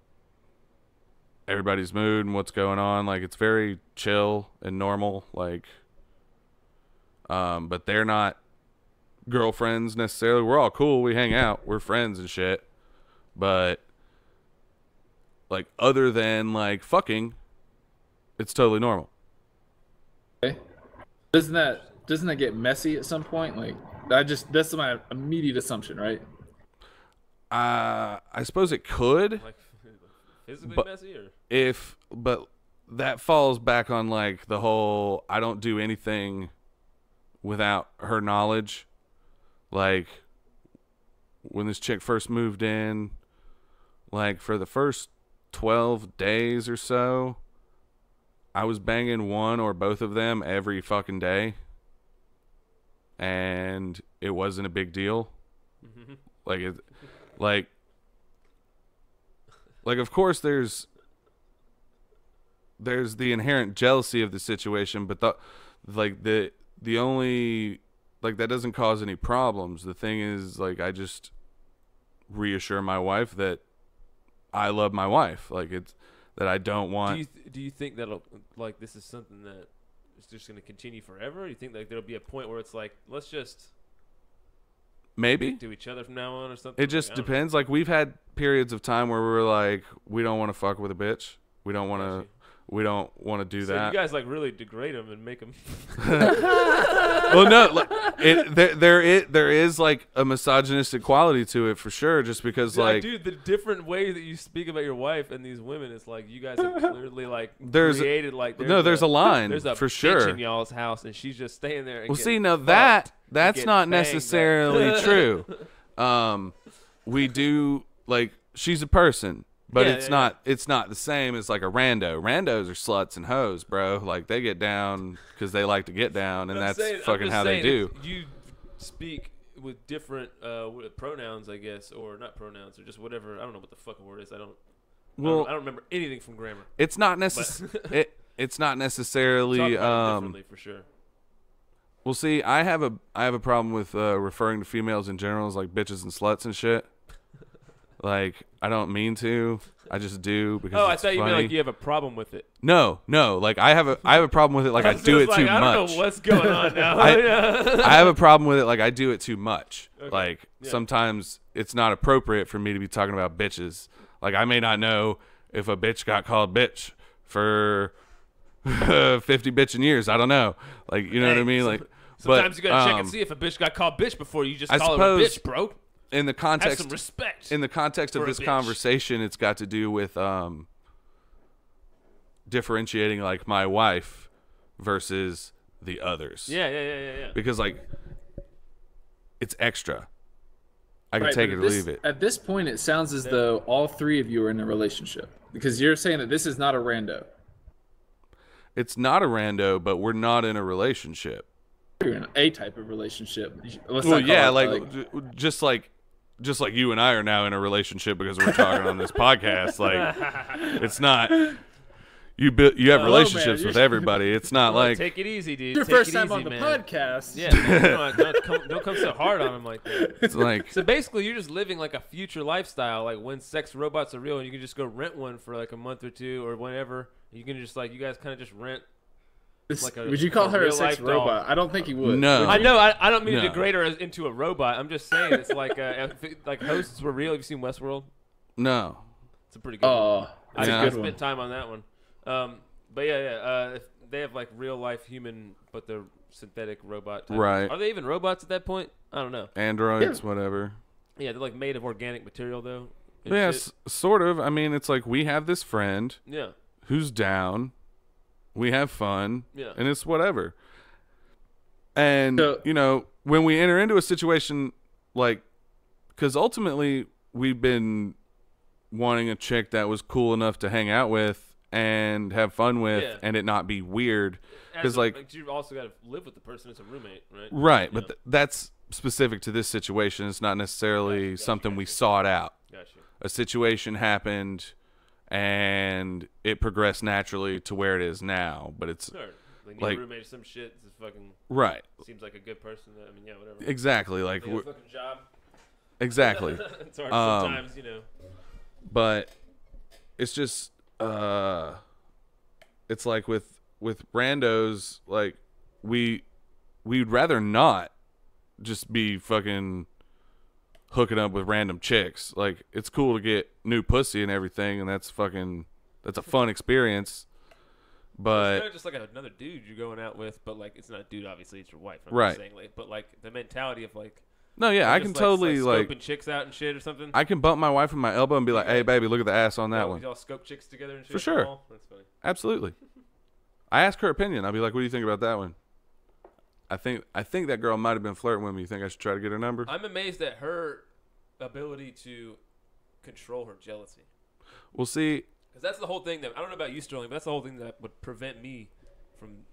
everybody's mood and what's going on. Like, it's very chill and normal, like, but they're not girlfriends necessarily. We're all cool, we hang out, we're friends and shit, but like, other than like fucking, it's totally normal. okay? Doesn't that get messy at some point? Like, that's my immediate assumption, right? I suppose it could, Like physically But- messy or? but that falls back on like the whole I don't do anything without her knowledge. Like, when this chick first moved in, like, for the first 12 days or so, I was banging one or both of them every fucking day, and it wasn't a big deal. Like, it, like of course there's the inherent jealousy of the situation, but the only, like, that doesn't cause any problems. The thing is, like, I just reassure my wife that I love my wife. Like, it's that I don't want. Do you think that'll like this is something that is just going to continue forever? Or you think like there'll be a point where it's like let's just Maybe. do each other from now on or something? It just Like, I don't depends. Like, we've had periods of time where we were like, we don't want to fuck with a bitch. We don't want to. We don't want to do know. So that. you guys like really degrade them and make them. Well, no, like, there is like a misogynistic quality to it for sure. Just because, like, dude, the different way that you speak about your wife and these women, it's like you guys have clearly like There's- created like there's a line there's a for bitch sure. in y'all's house and she's just staying there. And Well, see, getting now fucked that's and not getting banged, necessarily right? true. We do, like, she's a person, but Yeah, it's yeah, not the same as like a rando. Randos are sluts and hoes, bro. Like, they get down because they like to get down, and I'm that's saying- I'm fucking just how they saying do. if you speak with different pronouns, I guess, or not pronouns, or just whatever. I don't know what the fucking word is. I don't remember anything from grammar. It's not necessarily Talk about it differently for sure. Well, see, I have a problem with referring to females in general as like bitches and sluts and shit. Like, I don't mean to. I just do because Oh, I it's thought you funny. meant like you have a problem with it. No. Like I have a problem with it. Like I do it too I much. don't know what's going on now. I have a problem with it. Like I do it too much. Okay. Like Yeah. sometimes it's not appropriate for me to be talking about bitches. Like I may not know if a bitch got called bitch for 50 bitching years. I don't know. Like, you know what I mean? Like, sometimes you gotta check and see if a bitch got called bitch before you just I call her a suppose bitch, bro. in the Have context some respect. in the context of for a this bitch. conversation, it's got to do with differentiating like my wife versus the others. Yeah. Because like it's extra. I can Right, take but it or leave it. At this point, it sounds as though all three of you are in a relationship because you're saying that this is not a rando. It's not a rando, but we're not in a relationship. You're in a type of relationship. Let's Well, not call yeah, it, like just like you and I are now in a relationship because we're talking on this podcast. Like, it's not you have relationships man, with everybody. It's not like take it easy, dude. your Take first it time easy, on the man. podcast. Yeah, man, don't come so hard on him like that. it's like So basically, you're just living like a future lifestyle, like when sex robots are real, and you can just go rent one for like a month or two or whenever. You can just like you guys kind of just rent. Like Would you call her a real sex life doll. robot? I don't think you would. No. Would I you? know. I don't mean to No. degrade her into a robot. I'm just saying it's like like hosts were real. Have you seen Westworld? no. It's a pretty good. one. Oh, I that's Yeah. a good spent one. time on that one. But yeah. If they have like real life human, but they're synthetic robot. Type. Right. Are they even robots at that point? I don't know. Androids, Yeah. whatever. Yeah, they're like made of organic material though. and Yes, shit. sort of. I mean, it's like we have this friend Yeah. who's down. We have fun. Yeah. And it's whatever. And, So- you know, when we enter into a situation like, because ultimately we've been wanting a chick that was cool enough to hang out with and have fun with Yeah. and it not be weird. As Because, a- like, you also got to live with the person as a roommate, right? right. But Yeah. that's specific to this situation. It's not necessarily Gotcha, something we sought out. Gotcha. A situation happened and it progressed naturally to where it is now. But it's Sure. Like, Like- a roommate or some shit. This fucking right. seems like a good person. I mean, yeah, whatever. Exactly. Like, They have a fucking job. exactly. It's hard sometimes, you know. But it's just it's like with randos, like we'd rather not just be fucking hooking up with random chicks. Like, it's cool to get new pussy and everything, and that's a fun experience. It's But kind of just like another dude you're going out with, but like it's not a dude. Obviously, it's your wife. I'm Right. Just saying, like, but like the mentality of like. no, yeah, I just, can totally like scoping chicks out and shit or something. I can bump my wife in my elbow and be like, "Hey, baby, look at the ass on that Y'all- one." Y'all scope chicks together and shit. For at the sure. mall? That's funny. Absolutely. I ask her opinion. I'll be like, "What do you think about that one?" I think that girl might have been flirting with me. You think I should try to get her number? I'm amazed at her ability to control her jealousy. We'll see. Because that's the whole thing that I don't know about you, Sterling, but that's the whole thing that would prevent me from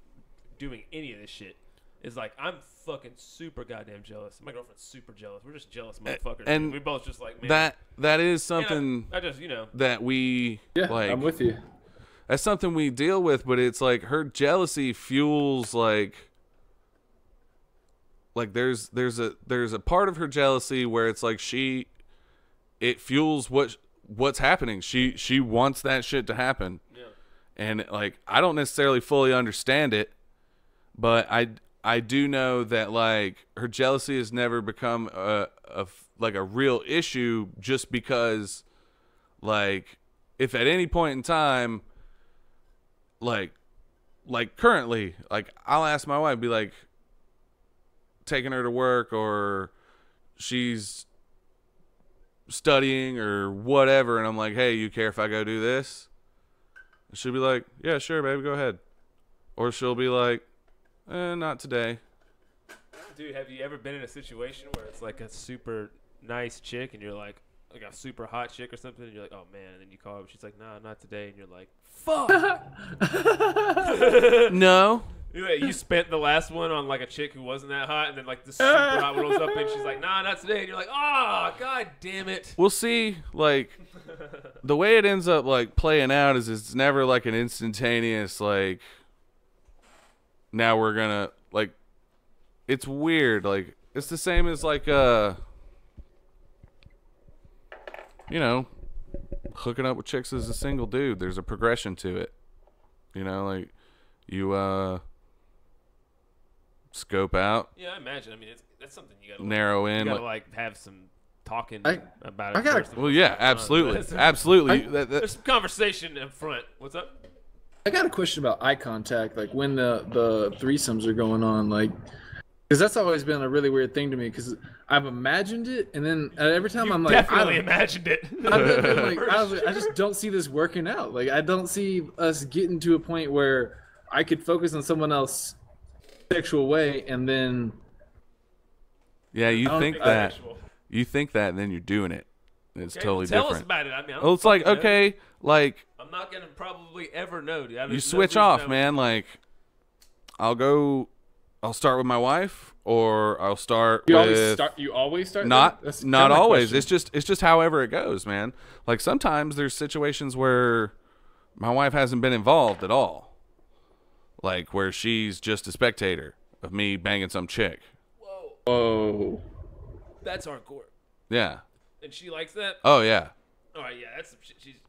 doing any of this shit. Is like I'm fucking super goddamn jealous. My girlfriend's super jealous. We're just jealous motherfuckers. and we both just like man. That is you know, something I just that we Yeah, like. I'm with you. That's something we deal with, but it's like her jealousy fuels like there's a part of her jealousy where it's like it fuels what's happening. She wants that shit to happen. Yeah. And like I don't necessarily fully understand it, but I do know that like her jealousy has never become a real issue just because like if at any point in time like currently like I'll ask my wife, be like taking her to work or she's studying or whatever, and I'm like, "Hey, you care if I go do this?" And she'll be like, "Yeah, sure, baby, go ahead." Or she'll be like, not today. Dude, have you ever been in a situation where it's like a super nice chick and you're like a super hot chick or something and you're like, oh man, and then you call her and she's like, nah, not today, and you're like, fuck. No. You spent the last one on like a chick who wasn't that hot, and then like the super hot one rolls up and she's like, nah, not today, and you're like, oh god damn it. We'll see. Like the way it ends up like playing out is it's never like an instantaneous like now we're gonna like it's weird. Like it's the same as like you know, hooking up with chicks as a single dude. There's a progression to it. You know, like you scope out. Yeah, I imagine. I mean, that's something you gotta narrow in. You gotta like have some talking about it. I gotta. first Well, yeah, absolutely, absolutely. There's some conversation up front. What's up? I got a question about eye contact, like when the threesomes are going on, like, because that's always been a really weird thing to me. Because I've imagined it, and then every time I'm like, definitely imagined it. I just don't see this working out. Like, I don't see us getting to a point where I could focus on someone else sexual way, and then. Yeah, you think that, and then you're doing it. It's totally different. Tell us about it. I mean, well, it's like okay, like. I'm not gonna probably ever know, dude. You switch off, man. Like, I'll start with my wife, or I'll start you with. You always start. Not always. Question. It's just however it goes, man. Like sometimes there's situations where my wife hasn't been involved at all, like where she's just a spectator of me banging some chick. Whoa. That's hardcore. Yeah. And she likes that. Oh yeah. All right, yeah,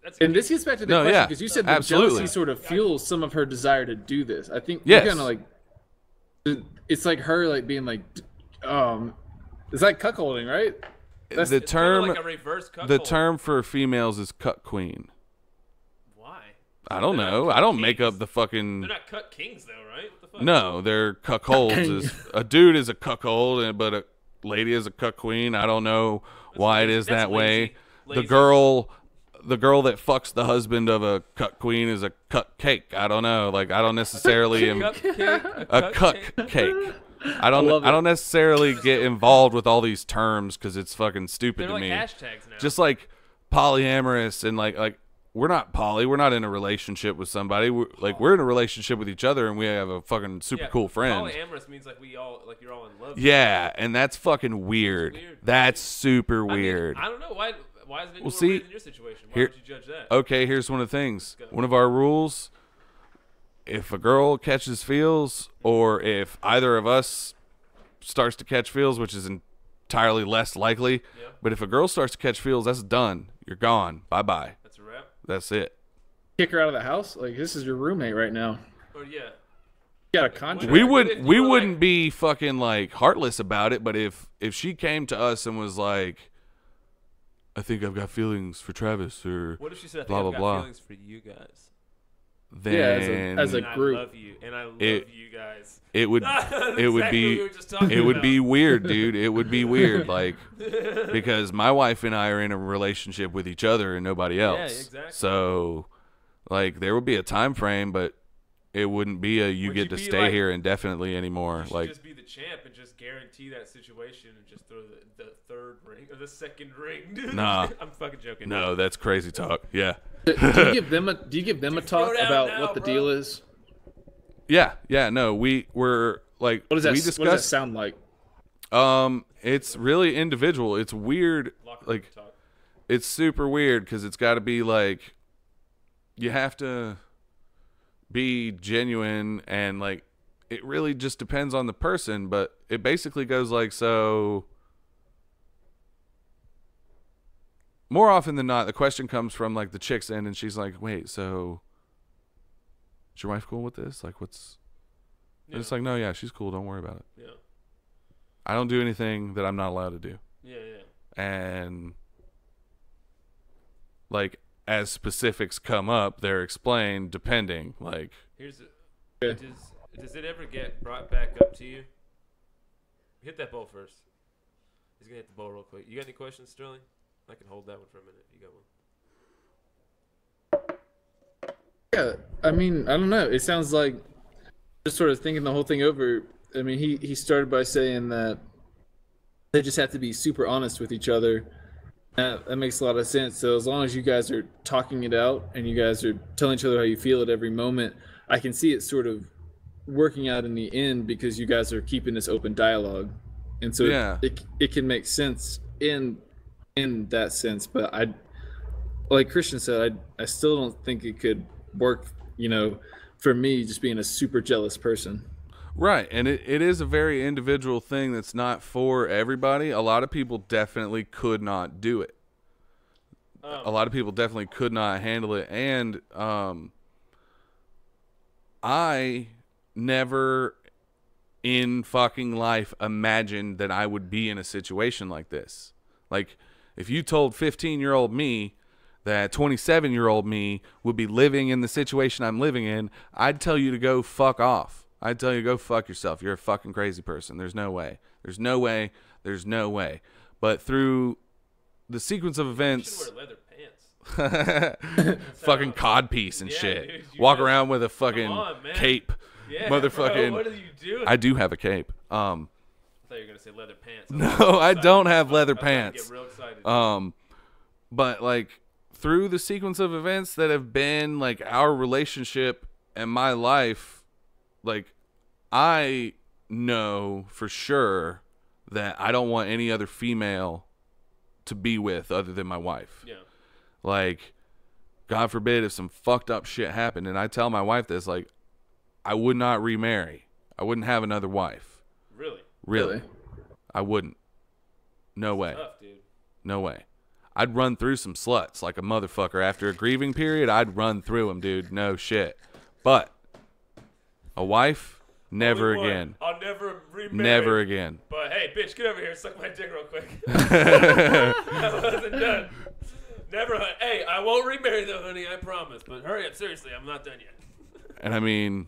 that's. And this gets back to the question because you said the jealousy sort of fuels some of her desire to do this. I think you're kind of like, it's like her like being like, it's like cuckolding, right? That's the term. Like a reverse cuckold. The term for females is cuck queen. Why? I don't know. I don't make up the fucking. They're not cuck kings though, right? What the fuck? No, they're cuckolds. A dude is a cuckold, but a lady is a cuck queen. I don't know why it is that way. Lazy. The girl that fucks the husband of a cuck queen is a cuck cake. I don't know. Like I don't necessarily a cuck cake. I don't necessarily get involved with all these terms because it's fucking stupid to like me. Hashtags now. Just like polyamorous and like we're not poly. We're not in a relationship with somebody. We're in a relationship with each other, and we have a fucking super cool friend. Polyamorous means like you're all in love. Yeah, and that's fucking weird. That's super weird. I don't know why. Why is it weird in your situation? Why would you judge that? Okay, here's one of the things. One of our rules: if a girl catches feels, or if either of us starts to catch feels, which is entirely less likely, but if a girl starts to catch feels, that's done. You're gone. Bye bye. That's a wrap. That's it. Kick her out of the house? Like this is your roommate right now. Or yeah. You got a contract. We wouldn't be fucking like heartless about it, but if she came to us and was like, I think I've got feelings for Travis, or what if she said, blah, I think blah, I've got blah. feelings for you guys? Then as a group, I love you, and I love you guys. It would be weird, dude. It would be weird, like because my wife and I are in a relationship with each other and nobody else. Yeah, exactly. So, like, there would be a time frame, but it wouldn't be a you get to stay here indefinitely anymore. You like, just be the champ and just guarantee that situation and just throw the third ring or the second ring. Dude. Nah, I'm fucking joking. No, that's crazy talk. Yeah. Do you give them a talk about what the deal is? Yeah. No, we're like what does discuss. What does that sound like? It's really individual. It's weird. Like, it's super weird because it's got to be like you have to be genuine, and like it really just depends on the person, but it basically goes like so. More often than not, the question comes from like the chick's end, and she's like, wait, so is your wife cool with this? Like, what's and it's like, no, yeah, she's cool, don't worry about it. Yeah, I don't do anything that I'm not allowed to do. Yeah. And like as specifics come up, they're explained depending. Like, does it ever get brought back up to you? Hit that bowl first. He's gonna hit the bowl real quick. You got any questions, Sterling? I can hold that one for a minute. You got one? Yeah, I mean, I don't know. It sounds like just sort of thinking the whole thing over. I mean, he started by saying that they just have to be super honest with each other. That makes a lot of sense. So as long as you guys are talking it out and you guys are telling each other how you feel at every moment, I can see it sort of working out in the end because you guys are keeping this open dialogue. And so it can make sense in that sense. But like Christian said, I still don't think it could work, for me just being a super jealous person. Right, and it is a very individual thing that's not for everybody. A lot of people definitely could not do it. A lot of people definitely could not handle it, and I never in fucking life imagined that I would be in a situation like this. Like, if you told 15-year-old me that 27-year-old me would be living in the situation I'm living in, I'd tell you to go fuck off. I'd tell you to go fuck yourself. You're a fucking crazy person. There's no way. There's no way. There's no way. But through the sequence of events... You should wear leather pants. Fucking codpiece and shit. Dude, Walk around with a fucking cape. Yeah, Motherfucking... bro, what are you doing? I do have a cape. I thought you were going to say leather pants. No, I don't have leather pants. Get real excited. But like through the sequence of events that have been like our relationship and my life, like I know for sure that I don't want any other female to be with other than my wife. Yeah. Like, God forbid if some fucked up shit happened, and I tell my wife this, like, I would not remarry. I wouldn't have another wife. Really? I wouldn't. No way. Tough, dude. No way. I'd run through some sluts like a motherfucker. After a grieving period, I'd run through them, dude. No shit. But a wife, never again. I'll never remarry. Never again. But hey, bitch, get over here and suck my dick real quick. I wasn't done. Never. Hey, I won't remarry though, honey. I promise. But hurry up, seriously. I'm not done yet. And I mean,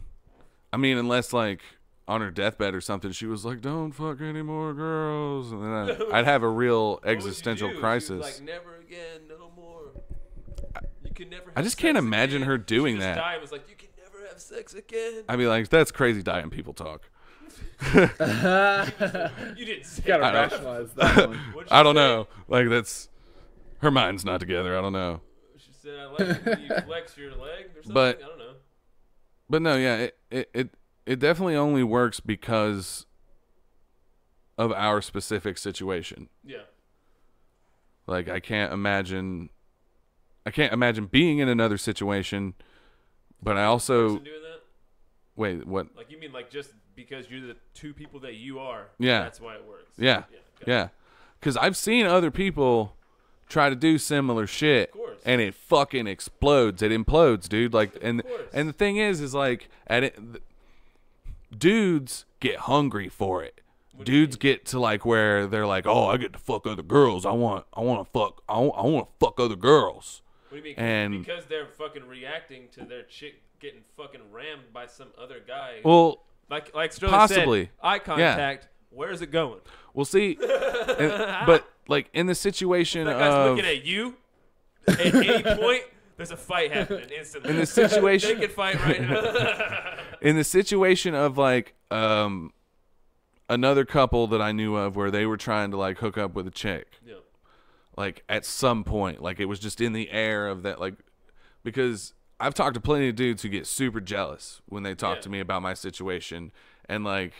unless like on her deathbed or something, she was like, "Don't fuck any more girls," and then I'd have a real existential crisis. She was like, never again, no more. You can never. I just can't imagine her doing that. Died, was like, you can never have sex again. I'd be like, that's crazy dying people talk. You didn't say. Gotta rationalize that one. I don't know. Like that's her mind's not together. I don't know. She said, "I like it when you flex your leg" or something. But I don't know. But no, yeah, it definitely only works because of our specific situation. Yeah. Like I can't imagine being in another situation, but I also Doing that? wait, what? Like you mean like just because you're the two people that you are? Yeah. That's why it works. Yeah. Yeah. Because I've seen other people try to do similar shit, and it fucking explodes. It implodes, dude. Like, and the thing is like dudes get hungry for it. Dudes get to like where they're like, oh, I get to fuck other girls. I want to fuck other girls. What do you mean? And because they're fucking reacting to their chick getting fucking rammed by some other guy. Well, like Sterling possibly said, eye contact. Yeah. Where's it going? We'll see. But like in the situation that guy's looking at you. At any point, there's a fight happening instantly. In the situation, they can fight right now. In the situation of like another couple that I knew of where they were trying to like hook up with a chick. Yeah. Like at some point, like it was just in the air of that, like because I've talked to plenty of dudes who get super jealous when they talk to me about my situation, and like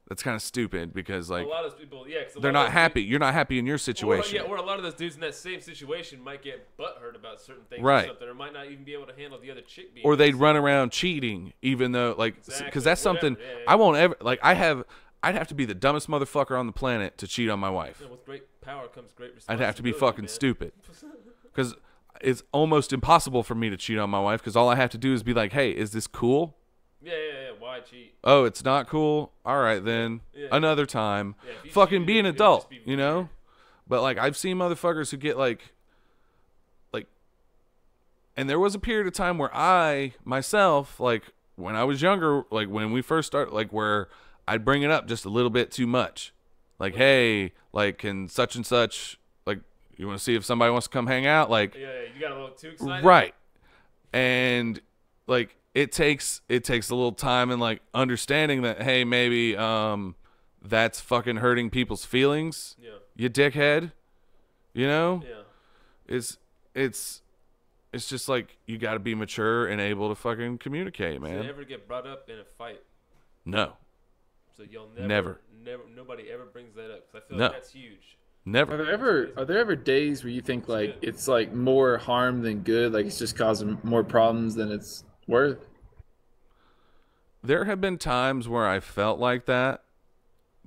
that's kind of stupid because like a lot of people, they're not happy. You're not happy in your situation. Or a lot of those dudes in that same situation might get butthurt about certain things, right? Or something, or might not even be able to handle the other chick being. Or they'd run around cheating, even though like because that's something I won't ever like. I'd have to be the dumbest motherfucker on the planet to cheat on my wife. Yeah, with great power comes great responsibility. I'd have to be fucking stupid. Because it's almost impossible for me to cheat on my wife because all I have to do is be like, hey, is this cool? Yeah. Why cheat? Oh, it's not cool? All right, then. Yeah. Another time. Yeah, fucking be an adult, you know? But, like, I've seen motherfuckers who get, like, and there was a period of time where I, myself, like, when I was younger, like, when we first started, like, where I'd bring it up just a little bit too much. Like, hey, like, can such and such, like, you want to see if somebody wants to come hang out? Like, yeah, you got a little too excited. Right. And, like, it takes a little time and, like, understanding that, hey, maybe that's fucking hurting people's feelings. Yeah. You dickhead. You know? Yeah. It's just, like, you got to be mature and able to fucking communicate, man. Did you ever get brought up in a fight? No. So you'll never, nobody ever brings that up because I feel like that's huge. Never. Are there ever days where you think like it's like more harm than good, like it's just causing more problems than it's worth? there have been times where I felt like that,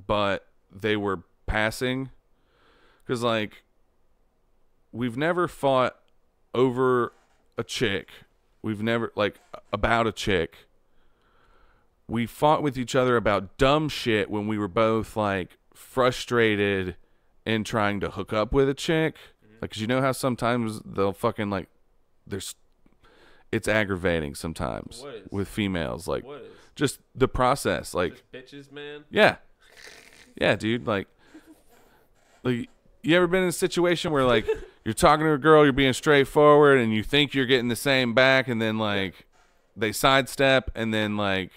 but they were passing. Because, like, we've never fought over a chick. We've never, like, about a chick. We fought with each other about dumb shit when we were both, like, frustrated and trying to hook up with a chick. Like, 'cause you know how sometimes they'll fucking, like, it's aggravating sometimes with females. Like, just the process. Like, just bitches, man. Yeah. Yeah, dude. Like, you ever been in a situation where, like, you're talking to a girl, you're being straightforward, and you think you're getting the same back, and then, like, they sidestep, and then, like,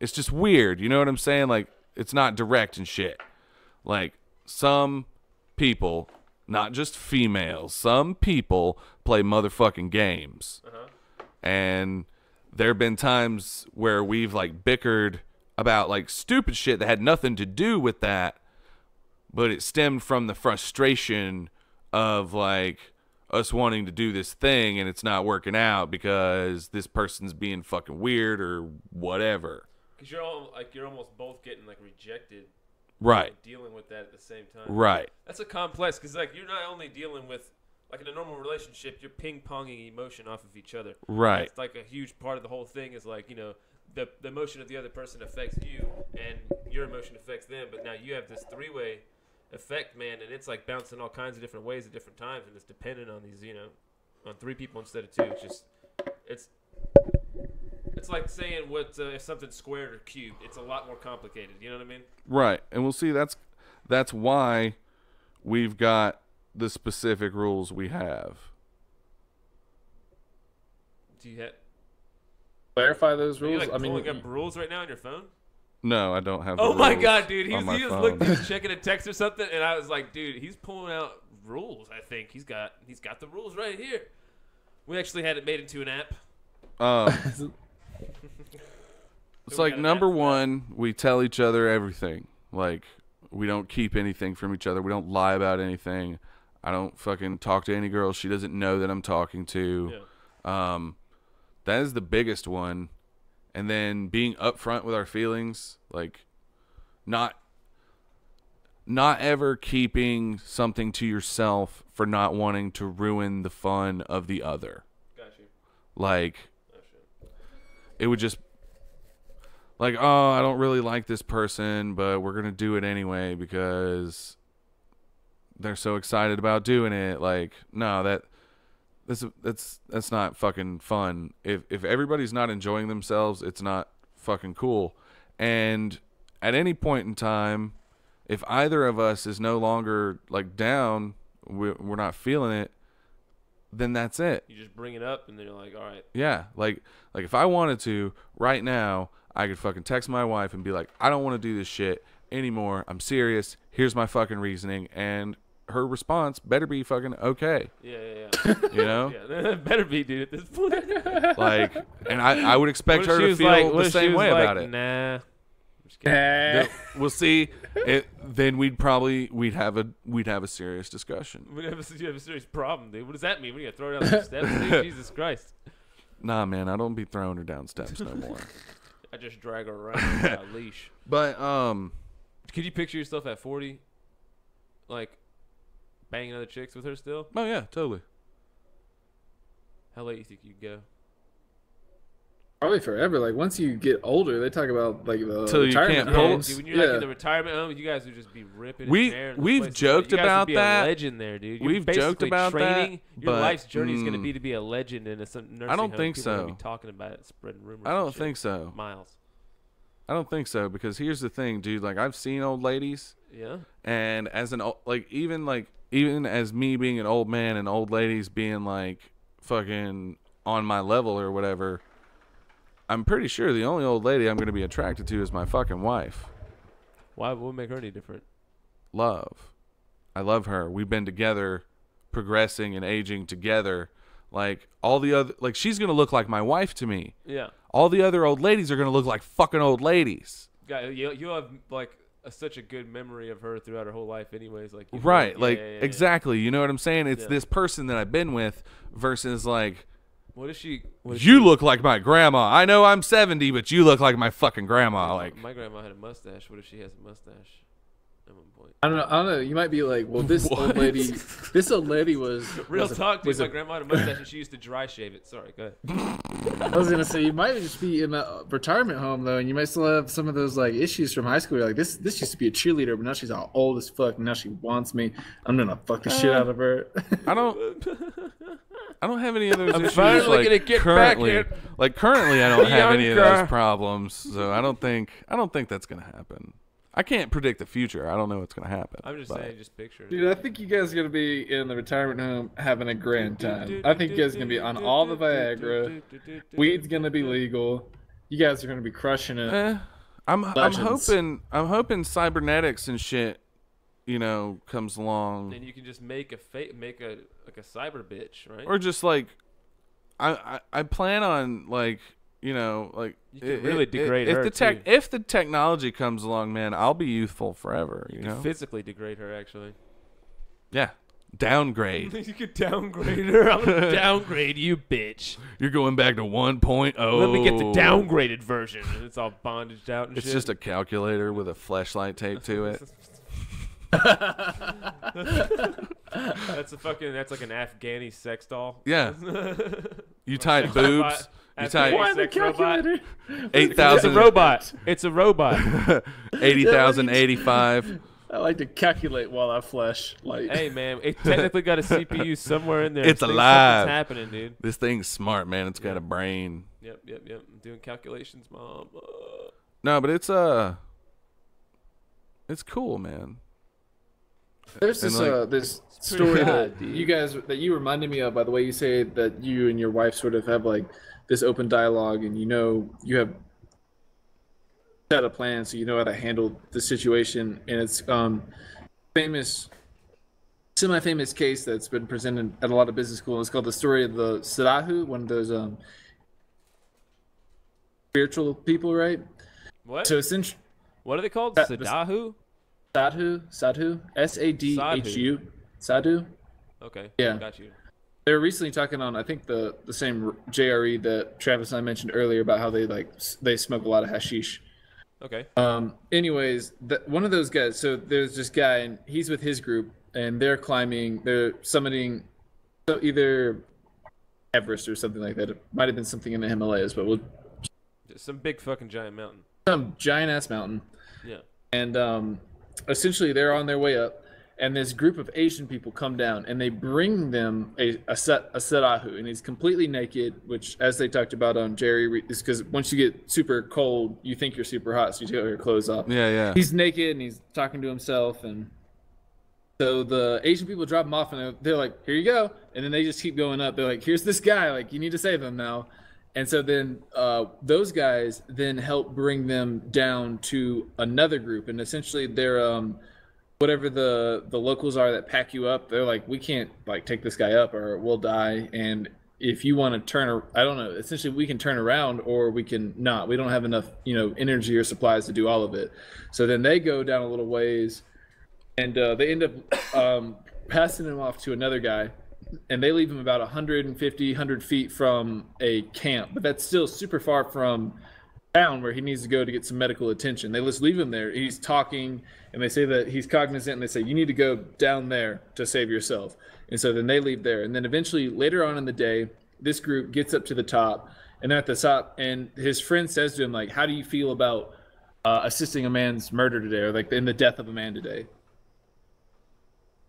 it's just weird. You know what I'm saying? Like, it's not direct and shit. Like, some people, not just females, some people play motherfucking games. And there have been times where we've, like, bickered about, like, stupid shit that had nothing to do with that, but it stemmed from the frustration of, like, us wanting to do this thing and it's not working out because this person's being fucking weird or whatever. Because you're almost both getting, like, rejected. Right. Like, dealing with that at the same time. Right. That's a complex, because, like, you're not only dealing with, like, in a normal relationship, you're ping-ponging emotion off of each other. Right. It's like a huge part of the whole thing is, like, you know, the emotion of the other person affects you and your emotion affects them. But now you have this three-way effect, man, and it's, like, bouncing all kinds of different ways at different times, and it's dependent on these, you know, on three people instead of two. It's just, it's like saying what if something's squared or cubed. It's a lot more complicated. You know what I mean? Right. And we'll see. That's why we've got the specific rules we have. Do you have clarify those Are you, rules? like, pulling up rules right now on your phone? No, I don't have the Oh my rules god, dude! He on my just phone. looked, he was checking a text or something, and I was like, dude, he's pulling out rules. I think he's got the rules right here. We actually had it made into an app. It's like, number one, we tell each other everything. Like, we don't keep anything from each other. We don't lie about anything. I don't fucking talk to any girl she doesn't know that I'm talking to. Yeah. That is the biggest one. And then being upfront with our feelings, like, not ever keeping something to yourself for not wanting to ruin the fun of the other. Got you. Like, it would just, like, oh, I don't really like this person, but we're going to do it anyway because they're so excited about doing it. Like, no, that's not fucking fun. If everybody's not enjoying themselves, it's not fucking cool. And at any point in time, if either of us is no longer, like, down, we're not feeling it, then that's it. You just bring it up, and then you're like, all right. Yeah, like if I wanted to right now, I could fucking text my wife and be like, I don't want to do this shit anymore. I'm serious. Here's my fucking reasoning. And her response better be fucking okay. Yeah. You know? Yeah, better be, dude, at this point. Like, and I would expect her to feel the same way about it. Nah. We'll see. Then we'd have a serious discussion. You have a serious problem, dude. What does that mean? What, are you gonna throw her down the steps, dude? Jesus Christ. Nah, man, I don't be throwing her down steps no more. I just drag her around with a leash. But could you picture yourself at 40, like, banging other chicks with her still? Oh yeah, totally. How late do you think you'd go? Probably forever. Like, once you get older, they talk about, like, the till you can't pull. homes. Dude, when you're like in the retirement home, you guys would just be ripping. We've joked about be that. A legend there, dude. You're We've joked about training, that. Your but, life's journey is going to be a legend in a nursing home. I don't think People are so. gonna be talking about it, spreading rumors. I don't think so. Miles. I don't think so, because here's the thing, dude. Like, I've seen old ladies. Yeah. And as even as me being an old man and old ladies being, like, fucking on my level or whatever, I'm pretty sure the only old lady I'm going to be attracted to is my fucking wife. Why? What would make her any different? Love. I love her. We've been together, progressing and aging together. Like, all the other, like, she's going to look like my wife to me. Yeah. All the other old ladies are going to look like fucking old ladies. God, you'll have, like, such a good memory of her throughout her whole life anyways. Like, right. Yeah, exactly. You know what I'm saying? It's this person that I've been with versus, like, What is she? You look like my grandma. I know I'm 70, but you look like my fucking grandma. Like my grandma had a mustache. What if she has a mustache? At one point. I don't know. You might be like, well, this old lady was Real was talk, dude. was My grandma had a mustache and she used to dry shave it. Sorry, go ahead. I was gonna say you might just be in a retirement home though, and you might still have some of those like issues from high school. You're like, this used to be a cheerleader, but now she's all old as fuck, and now she wants me. I'm gonna fuck the shit out of her. I don't have any of those issues. finally like, gonna get currently, back here. like currently, I don't have any of Younger. those problems. So I don't think that's gonna happen. I can't predict the future. I don't know what's gonna happen. I'm just saying, just picture it. Dude, I think you guys are gonna be in the retirement home having a grand time. I think you guys are gonna be on all the Viagra. Weed's gonna be legal. You guys are gonna be crushing it. I'm Legends. hoping cybernetics and shit, comes along. Then you can just make a cyber bitch, right? Or just like, I plan on like, you can really degrade her too. If the technology comes along, man, I'll be youthful forever. You know, physically degrade her actually. Yeah, downgrade. You could downgrade her. I'm gonna downgrade you, bitch. You're going back to 1.0. Let me get the downgraded version. And it's all bondaged out and It's shit. just a calculator with a flashlight taped to it. That's like an Afghani sex doll. Yeah. You type boobs. You type Why the calculator? 8,000. It's a robot. It's a robot. 80,085. I like to calculate while I flesh. Like, Hey man, it technically got a CPU somewhere in there. It's Something's alive. happening, dude. This thing's smart, man. It's got a brain. Yep. I'm doing calculations, mom. No, but it's cool, man. there's And, this like, this story hot, that you reminded me of by the way you say that you and your wife sort of have like this open dialogue, and you have set a plan, so you know how to handle the situation, and it's semi-famous case that's been presented at a lot of business schools. It's called the story of the Sadahu, one of those spiritual people, right? What? So essentially, What are they called? That- Sadahu? Sadhu, Sadhu, Sadhu. Okay. Yeah. Got you. They were recently talking on, I think the same JRE that Travis and I mentioned earlier about how they smoke a lot of hashish. Okay. Anyways, one of those guys. So there's this guy, and he's with his group, and they're summiting, so either Everest or something like that. It might have been something in the Himalayas, but Some big fucking giant mountain. some giant ass mountain. Yeah. And essentially they're on their way up, and this group of Asian people come down, and they bring them a Sadahu, and he's completely naked, which, as they talked about on Jerry, is because once you get super cold, you think you're super hot, so you take all your clothes off. Yeah. He's naked, and he's talking to himself, and so the Asian people drop him off, and they're like, here you go, and then they just keep going up. They're like, here's this guy, like, you need to save him now. And so then those guys then help bring them down to another group, and essentially they're whatever the locals are that pack you up. They're like, we can't like take this guy up or we'll die. And if you want to I don't know. Essentially, we can turn around or we can not. We don't have enough energy or supplies to do all of it. So then they go down a little ways, and they end up passing him off to another guy. And they leave him about 100 feet from a camp, but that's still super far from town where he needs to go to get some medical attention. They just leave him there. He's talking, and they say that he's cognizant, and they say, you need to go down there to save yourself. And so then they leave there. And then eventually, later on in the day, this group gets up to the top, and they're at the top, and his friend says to him, like, how do you feel about assisting a man's murder today, or like in the death of a man today?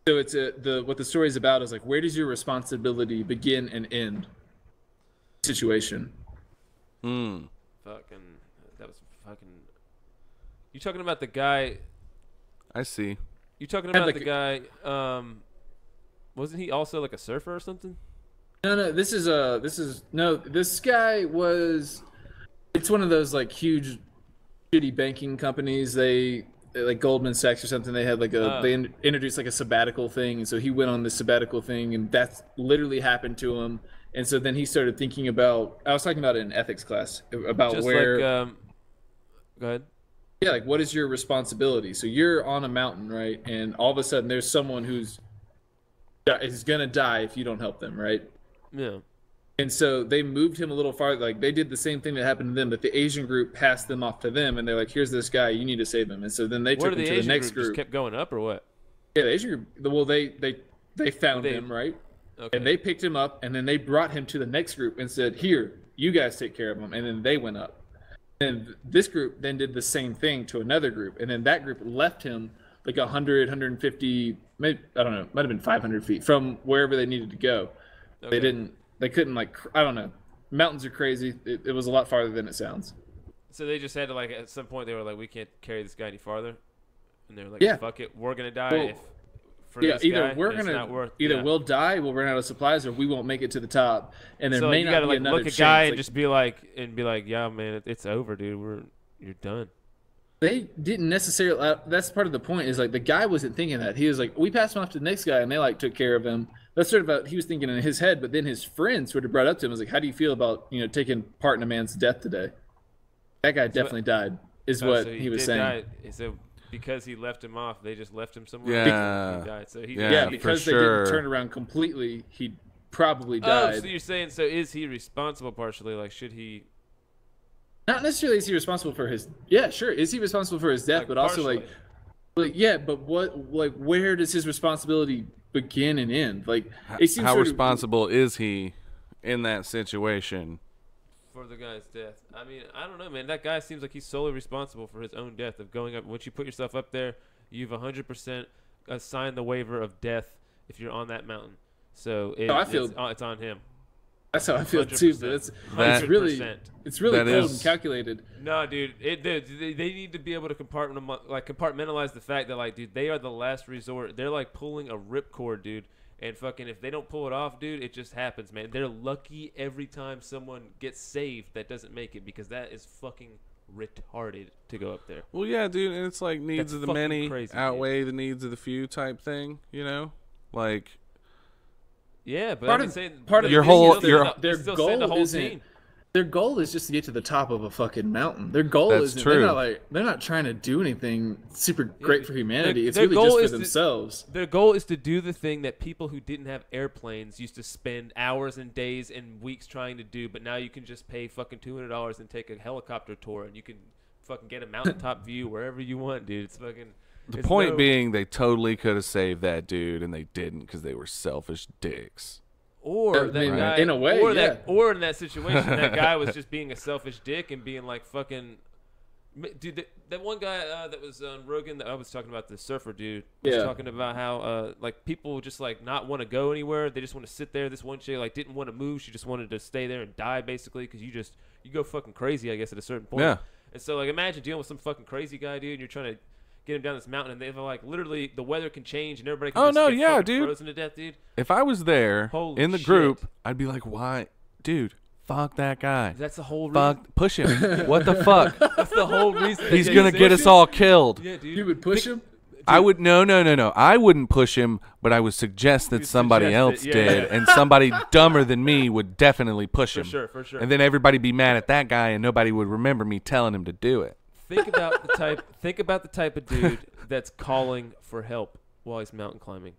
So it's what the story is about is like, where does your responsibility begin and end? Situation. Fucking. That was fucking. You talking about the guy? I see. You talking about the guy? Wasn't he also like a surfer or something? No. This guy was. It's one of those like huge, shitty banking companies. They like Goldman Sachs or something. They had like they introduced like a sabbatical thing, and so he went on this sabbatical thing, and that's literally happened to him. And so then he started thinking about. I was talking about it in ethics class about Just where. Like, go ahead. Yeah, like what is your responsibility? So you're on a mountain, right? And all of a sudden, there's someone who's gonna die if you don't help them, right? Yeah. And so they moved him a little farther. Like they did the same thing that happened to them, but the Asian group passed them off to them, and they're like, "Here's this guy, you need to save him." And so then they Where took did him the to the Asian next group just group. kept going up or what? Yeah, the Asian group. Well, they found him, right? Okay. And they picked him up, and then they brought him to the next group and said, "Here, you guys take care of him." And then they went up. And this group then did the same thing to another group, and then that group left him like 100, 150, maybe I don't know, might have been 500 feet from wherever they needed to go. Okay. They couldn't like, I don't know. Mountains are crazy. It was a lot farther than it sounds. So they just had to, like, at some point they were like, we can't carry this guy any farther, and they were like, Yeah. fuck it, we're gonna die. Well, Either we'll die, we'll run out of supplies, or we won't make it to the top, and there so may you not gotta be like another look at chance. a guy and Like, just be like, yeah, man, it's over, dude. You're done. they didn't necessarily. That's part of the point. Is like the guy wasn't thinking that. He was like, we passed him off to the next guy, and they like took care of him. That's sort of what he was thinking in his head. But then his friends sort of brought up to him was like, how do you feel about taking part in a man's death today? That guy definitely died. Is what So he was did saying. Die. So because he left him off, they just left him somewhere. Yeah. He died. So he Yeah, for because they sure. didn't turn around completely, he probably Oh, died. so you're saying, so is he responsible partially? Like, should he? Not necessarily is he responsible for his. Yeah, sure. Is he responsible for his death? Like, but also partially. yeah. But where does his responsibility begin and end? Like, it seems How sort of- responsible is he in that situation? For the guy's death. I mean, I don't know, man. That guy seems like he's solely responsible for his own death of going up. Once you put yourself up there, you've 100% signed the waiver of death if you're on that mountain. So I feel- it's on him. That's how I feel too. But it's really 100%. cold is- and calculated. No, dude. They need to be able to compartmentalize the fact that, like, dude, they are the last resort. They're like pulling a ripcord, dude. And fucking, if they don't pull it off, dude, it just happens, man. They're lucky every time someone gets saved that doesn't make it, because that is fucking retarded to go up there. Well, yeah, dude, and it's like needs That's of the fucking many crazy, outweigh the needs of the few type thing, Like, Yeah, but Part I'm of- saying part of Your the whole- thing is your- that their still goal send the whole isn't. team. Their goal is just to get to the top of a fucking mountain. Their goal That's isn't. true. They're not trying to do anything super great for humanity. It's their really goal just for is to- themselves. Their goal is to do the thing that people who didn't have airplanes used to spend hours and days and weeks trying to do, but now you can just pay fucking $200 and take a helicopter tour, and you can fucking get a mountaintop view wherever you want, dude. It's fucking. the it's point no- being, they totally could have saved that dude, and they didn't because they were selfish dicks. Or I that mean, guy, in a way, or in that situation, that guy was just being a selfish dick and being like fucking. Dude, that one guy that was on Rogan that I was talking about, the surfer dude, was Yeah. talking about how like people just like not want to go anywhere. They just want to sit there. This one chick like didn't want to move. She just wanted to stay there and die basically, because you go fucking crazy, I guess, at a certain point. Yeah. And so like imagine dealing with some fucking crazy guy, dude, and you're trying to get him down this mountain, and they're like literally the weather can change and everybody can Oh, just no, get yeah, fucking dude. frozen to death, dude. If I was there Holy in the shit. group, I'd be like, why? Dude, fuck that guy. That's the whole reason. Fuck, push him. What the fuck? That's the whole reason. He's going to get us all killed. Yeah, dude. You would push him. I would no. I wouldn't push him, but I would suggest that You somebody suggest else it, yeah, did, yeah. and somebody dumber than me would definitely push him. For sure. And then everybody be mad at that guy, and nobody would remember me telling him to do it. Think about the type of dude that's calling for help while he's mountain climbing.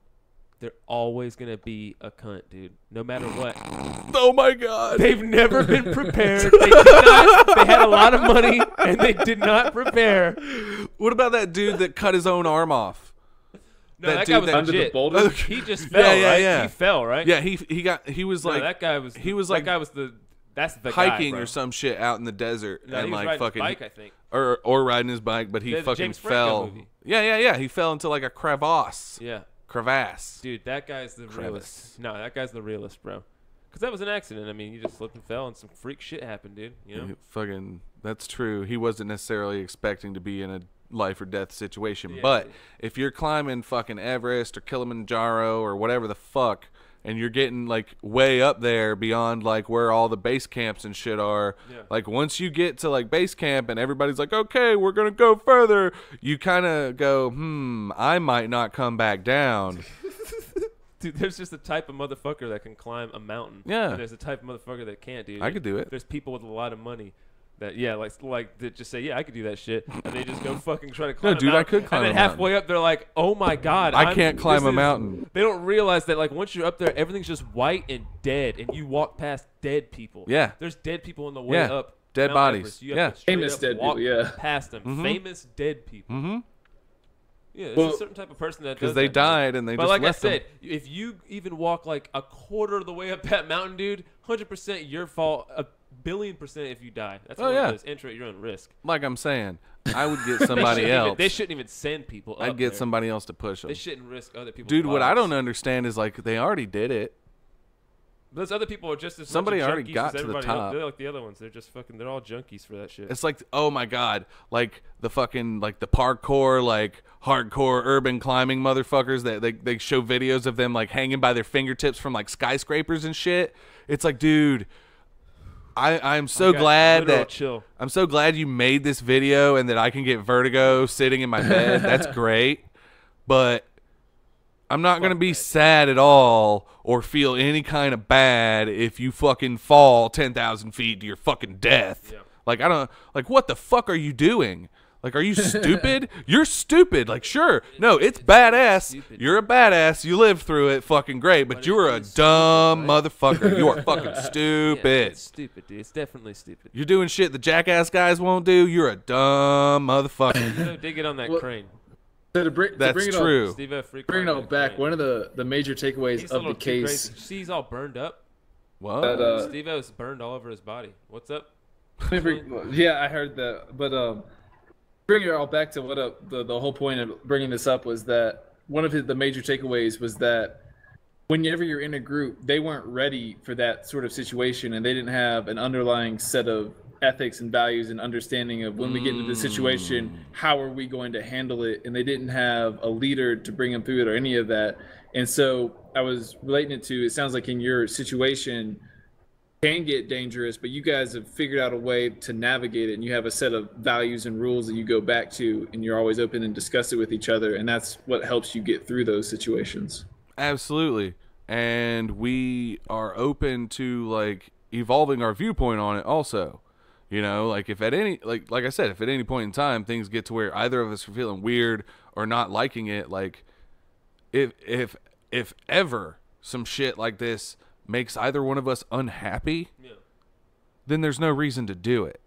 They're always gonna be a cunt, dude. No matter what. Oh my god! They've never been prepared. They had a lot of money and they did not prepare. What about that dude that cut his own arm off? No, That that dude guy was that- Under the legit. boulder? He just fell, yeah, right? yeah. He fell, right? Yeah, he was No, like that guy was. he was that like guy was that's the guy, hiking bro. or some shit out in the desert, No, and he was like riding his fucking bike, I think. or riding his bike, but he The fucking James Franco fell. movie. Yeah. He fell into like a crevasse. Yeah. Crevasse. Dude, that guy's the Crevice. realist. No, that guy's the realist, bro. Because that was an accident. I mean, you just slipped and fell, and some freak shit happened, dude. You know? Fucking, that's true. He wasn't necessarily expecting to be in a life or death situation. Yeah, but dude. if you're climbing fucking Everest or Kilimanjaro or whatever the fuck, and you're getting like way up there beyond like where all the base camps and shit are, Yeah. like once you get to like base camp and everybody's like, okay, we're gonna go further, you kind of go, I might not come back down. Dude, there's just a type of motherfucker that can climb a mountain. Yeah. And there's a type of motherfucker that can't, dude. I could do it. There's people with a lot of money That that just say, yeah, I could do that shit, and they just go fucking try to climb. No, dude, a mountain, I could climb. And then halfway up, they're like, oh my god, I can't climb a mountain. They don't realize that like once you're up there, everything's just white and dead, and you walk past dead people. Yeah. There's dead people on the way Yeah. up. Dead Mount bodies. Everest. You Yeah. have to straight Famous up dead walk people, yeah. past them. Famous dead people. Mm-hmm. Yeah, there's Well, a certain type of person that does Because they that, dude. died and they But just like I left them. said, if you even walk like a quarter of the way up that mountain, dude, 100% your fault. 1,000,000,000% if you die. That's Oh, one yeah. of those. Enter at your own risk. Like I'm saying, I would get somebody else. They shouldn't even send people. I'd up get there. somebody else to push them. They shouldn't risk other people's Dude, what I lives. don't understand is like they already did it. Those other people are just as Somebody much already junkies got as to the everybody top. else. They're like the other ones. They're just fucking. They're all junkies for that shit. It's like, oh my god, like the fucking like the parkour, like hardcore urban climbing motherfuckers that they show videos of them like hanging by their fingertips from like skyscrapers and shit. It's like, dude, I'm so Okay, glad literal that chill. I'm so glad you made this video and that I can get vertigo sitting in my bed. That's great, but I'm not going to be sad at all or feel any kind of bad if you fucking fall 10,000 feet to your fucking death. Yeah. Like, I don't, like, what the fuck are you doing? Like, are you stupid? You're stupid. Like, sure. No, it's badass. stupid. You're a badass. You lived through it. Fucking great. But you're a dumb motherfucker. You are fucking Yeah, stupid. it's stupid, dude. It's definitely stupid. You're doing shit the jackass guys won't do. You're a dumb motherfucker. Steve-O did get on that Well, crane. So to bring That's it true. Steve-O freaked Bring it on all that back. crane. One of the major takeaways He's a of the little too case. crazy. See, he's all burned up. What? That, Steve-O's burned all over his body. What's up? Yeah, I heard that. But bring it all back to what the whole point of bringing this up was that one of the major takeaways was that whenever you're in a group, they weren't ready for that sort of situation, and they didn't have an underlying set of ethics and values and understanding of when we get into the situation, how are we going to handle it? And they didn't have a leader to bring them through it or any of that. And so I was relating it to, it sounds like in your situation can get dangerous, but you guys have figured out a way to navigate it, and you have a set of values and rules that you go back to, and you're always open and discuss it with each other, and that's what helps you get through those situations. Absolutely. And we are open to like evolving our viewpoint on it also. You know, like if at any like I said, if at any point in time things get to where either of us are feeling weird or not liking it, like if ever some shit like this makes either one of us unhappy, then there's no reason to do it.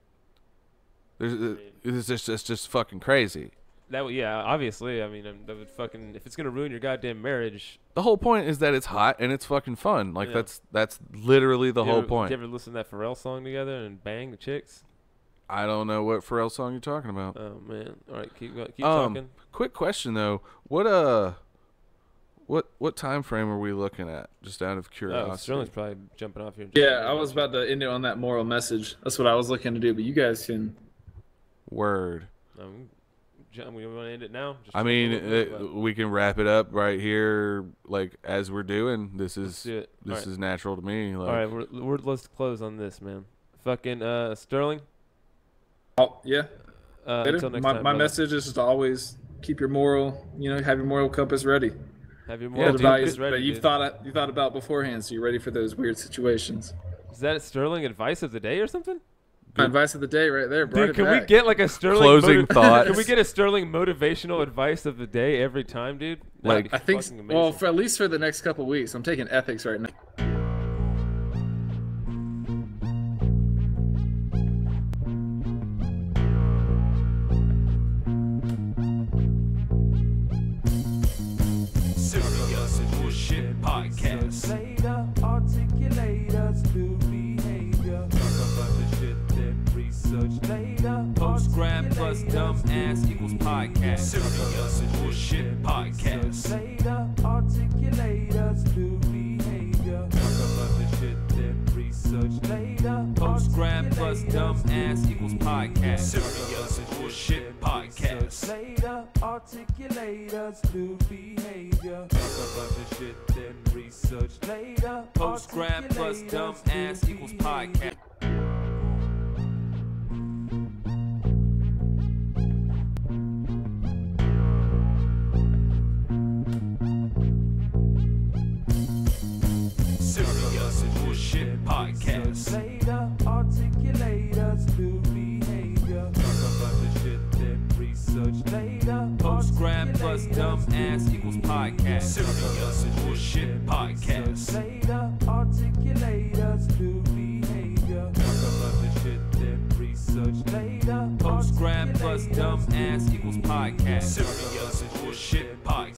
It's just fucking crazy. Obviously. I mean, that would fucking, if it's gonna ruin your goddamn marriage. The whole point is that it's hot and it's fucking fun. Like Yeah. that's literally the whole point. Did you ever listen to that Pharrell song together and bang the chicks? I don't know what Pharrell song you're talking about. Oh man! All right, keep talking. Quick question though, what time frame are we looking at? Just out of curiosity. Oh, Sterling's probably jumping off here. in just a Yeah, minute. I was about to end it on that moral message. That's what I was looking to do, but you guys can. Word. We want to end it now. Just I talk a mean, little bit about- we can wrap it up right here, like as we're doing. This Let's do is it. All right. is natural to me. Like, All right, let's close on this, man. Fucking Sterling. Oh, yeah. Until next my time, my brother. message is just to always keep your moral, have your moral compass ready. Have your Yeah, moral the compass values ready. that you've dude. thought about beforehand, so you're ready for those weird situations. Is that Sterling advice of the day or something? My advice of the day, right there. Brought Dude, it can we back. get like a Sterling Closing thoughts. Can we get a Sterling motivational advice of the day every time, dude? That'd Like- be I think. fucking Well, amazing. for at least for the next couple weeks, I'm taking ethics right now. Serious bullshit podcast. Later, articulators, new behavior. Talk about the shit, then research. Later, Post-grad plus dumb ass equals podcast. Serious bullshit podcast. Later, articulators, new behavior. Talk about the shit, then research. Later, Post-grad plus dumb ass equals podcast. Serious Serious bullshit podcast. Later, articulators, new behavior. Talk about the shit, then research. Later, Post-grad plus dumb ass equals podcast. Serious bullshit podcast. Later, articulators, new behavior. research later. Post grad plus dumb ass equals podcast. Serious bullshit podcast. Later, articulators do behavior. Talk about the shit then research Later, Post grad plus dumb ass equals podcast. Serious bullshit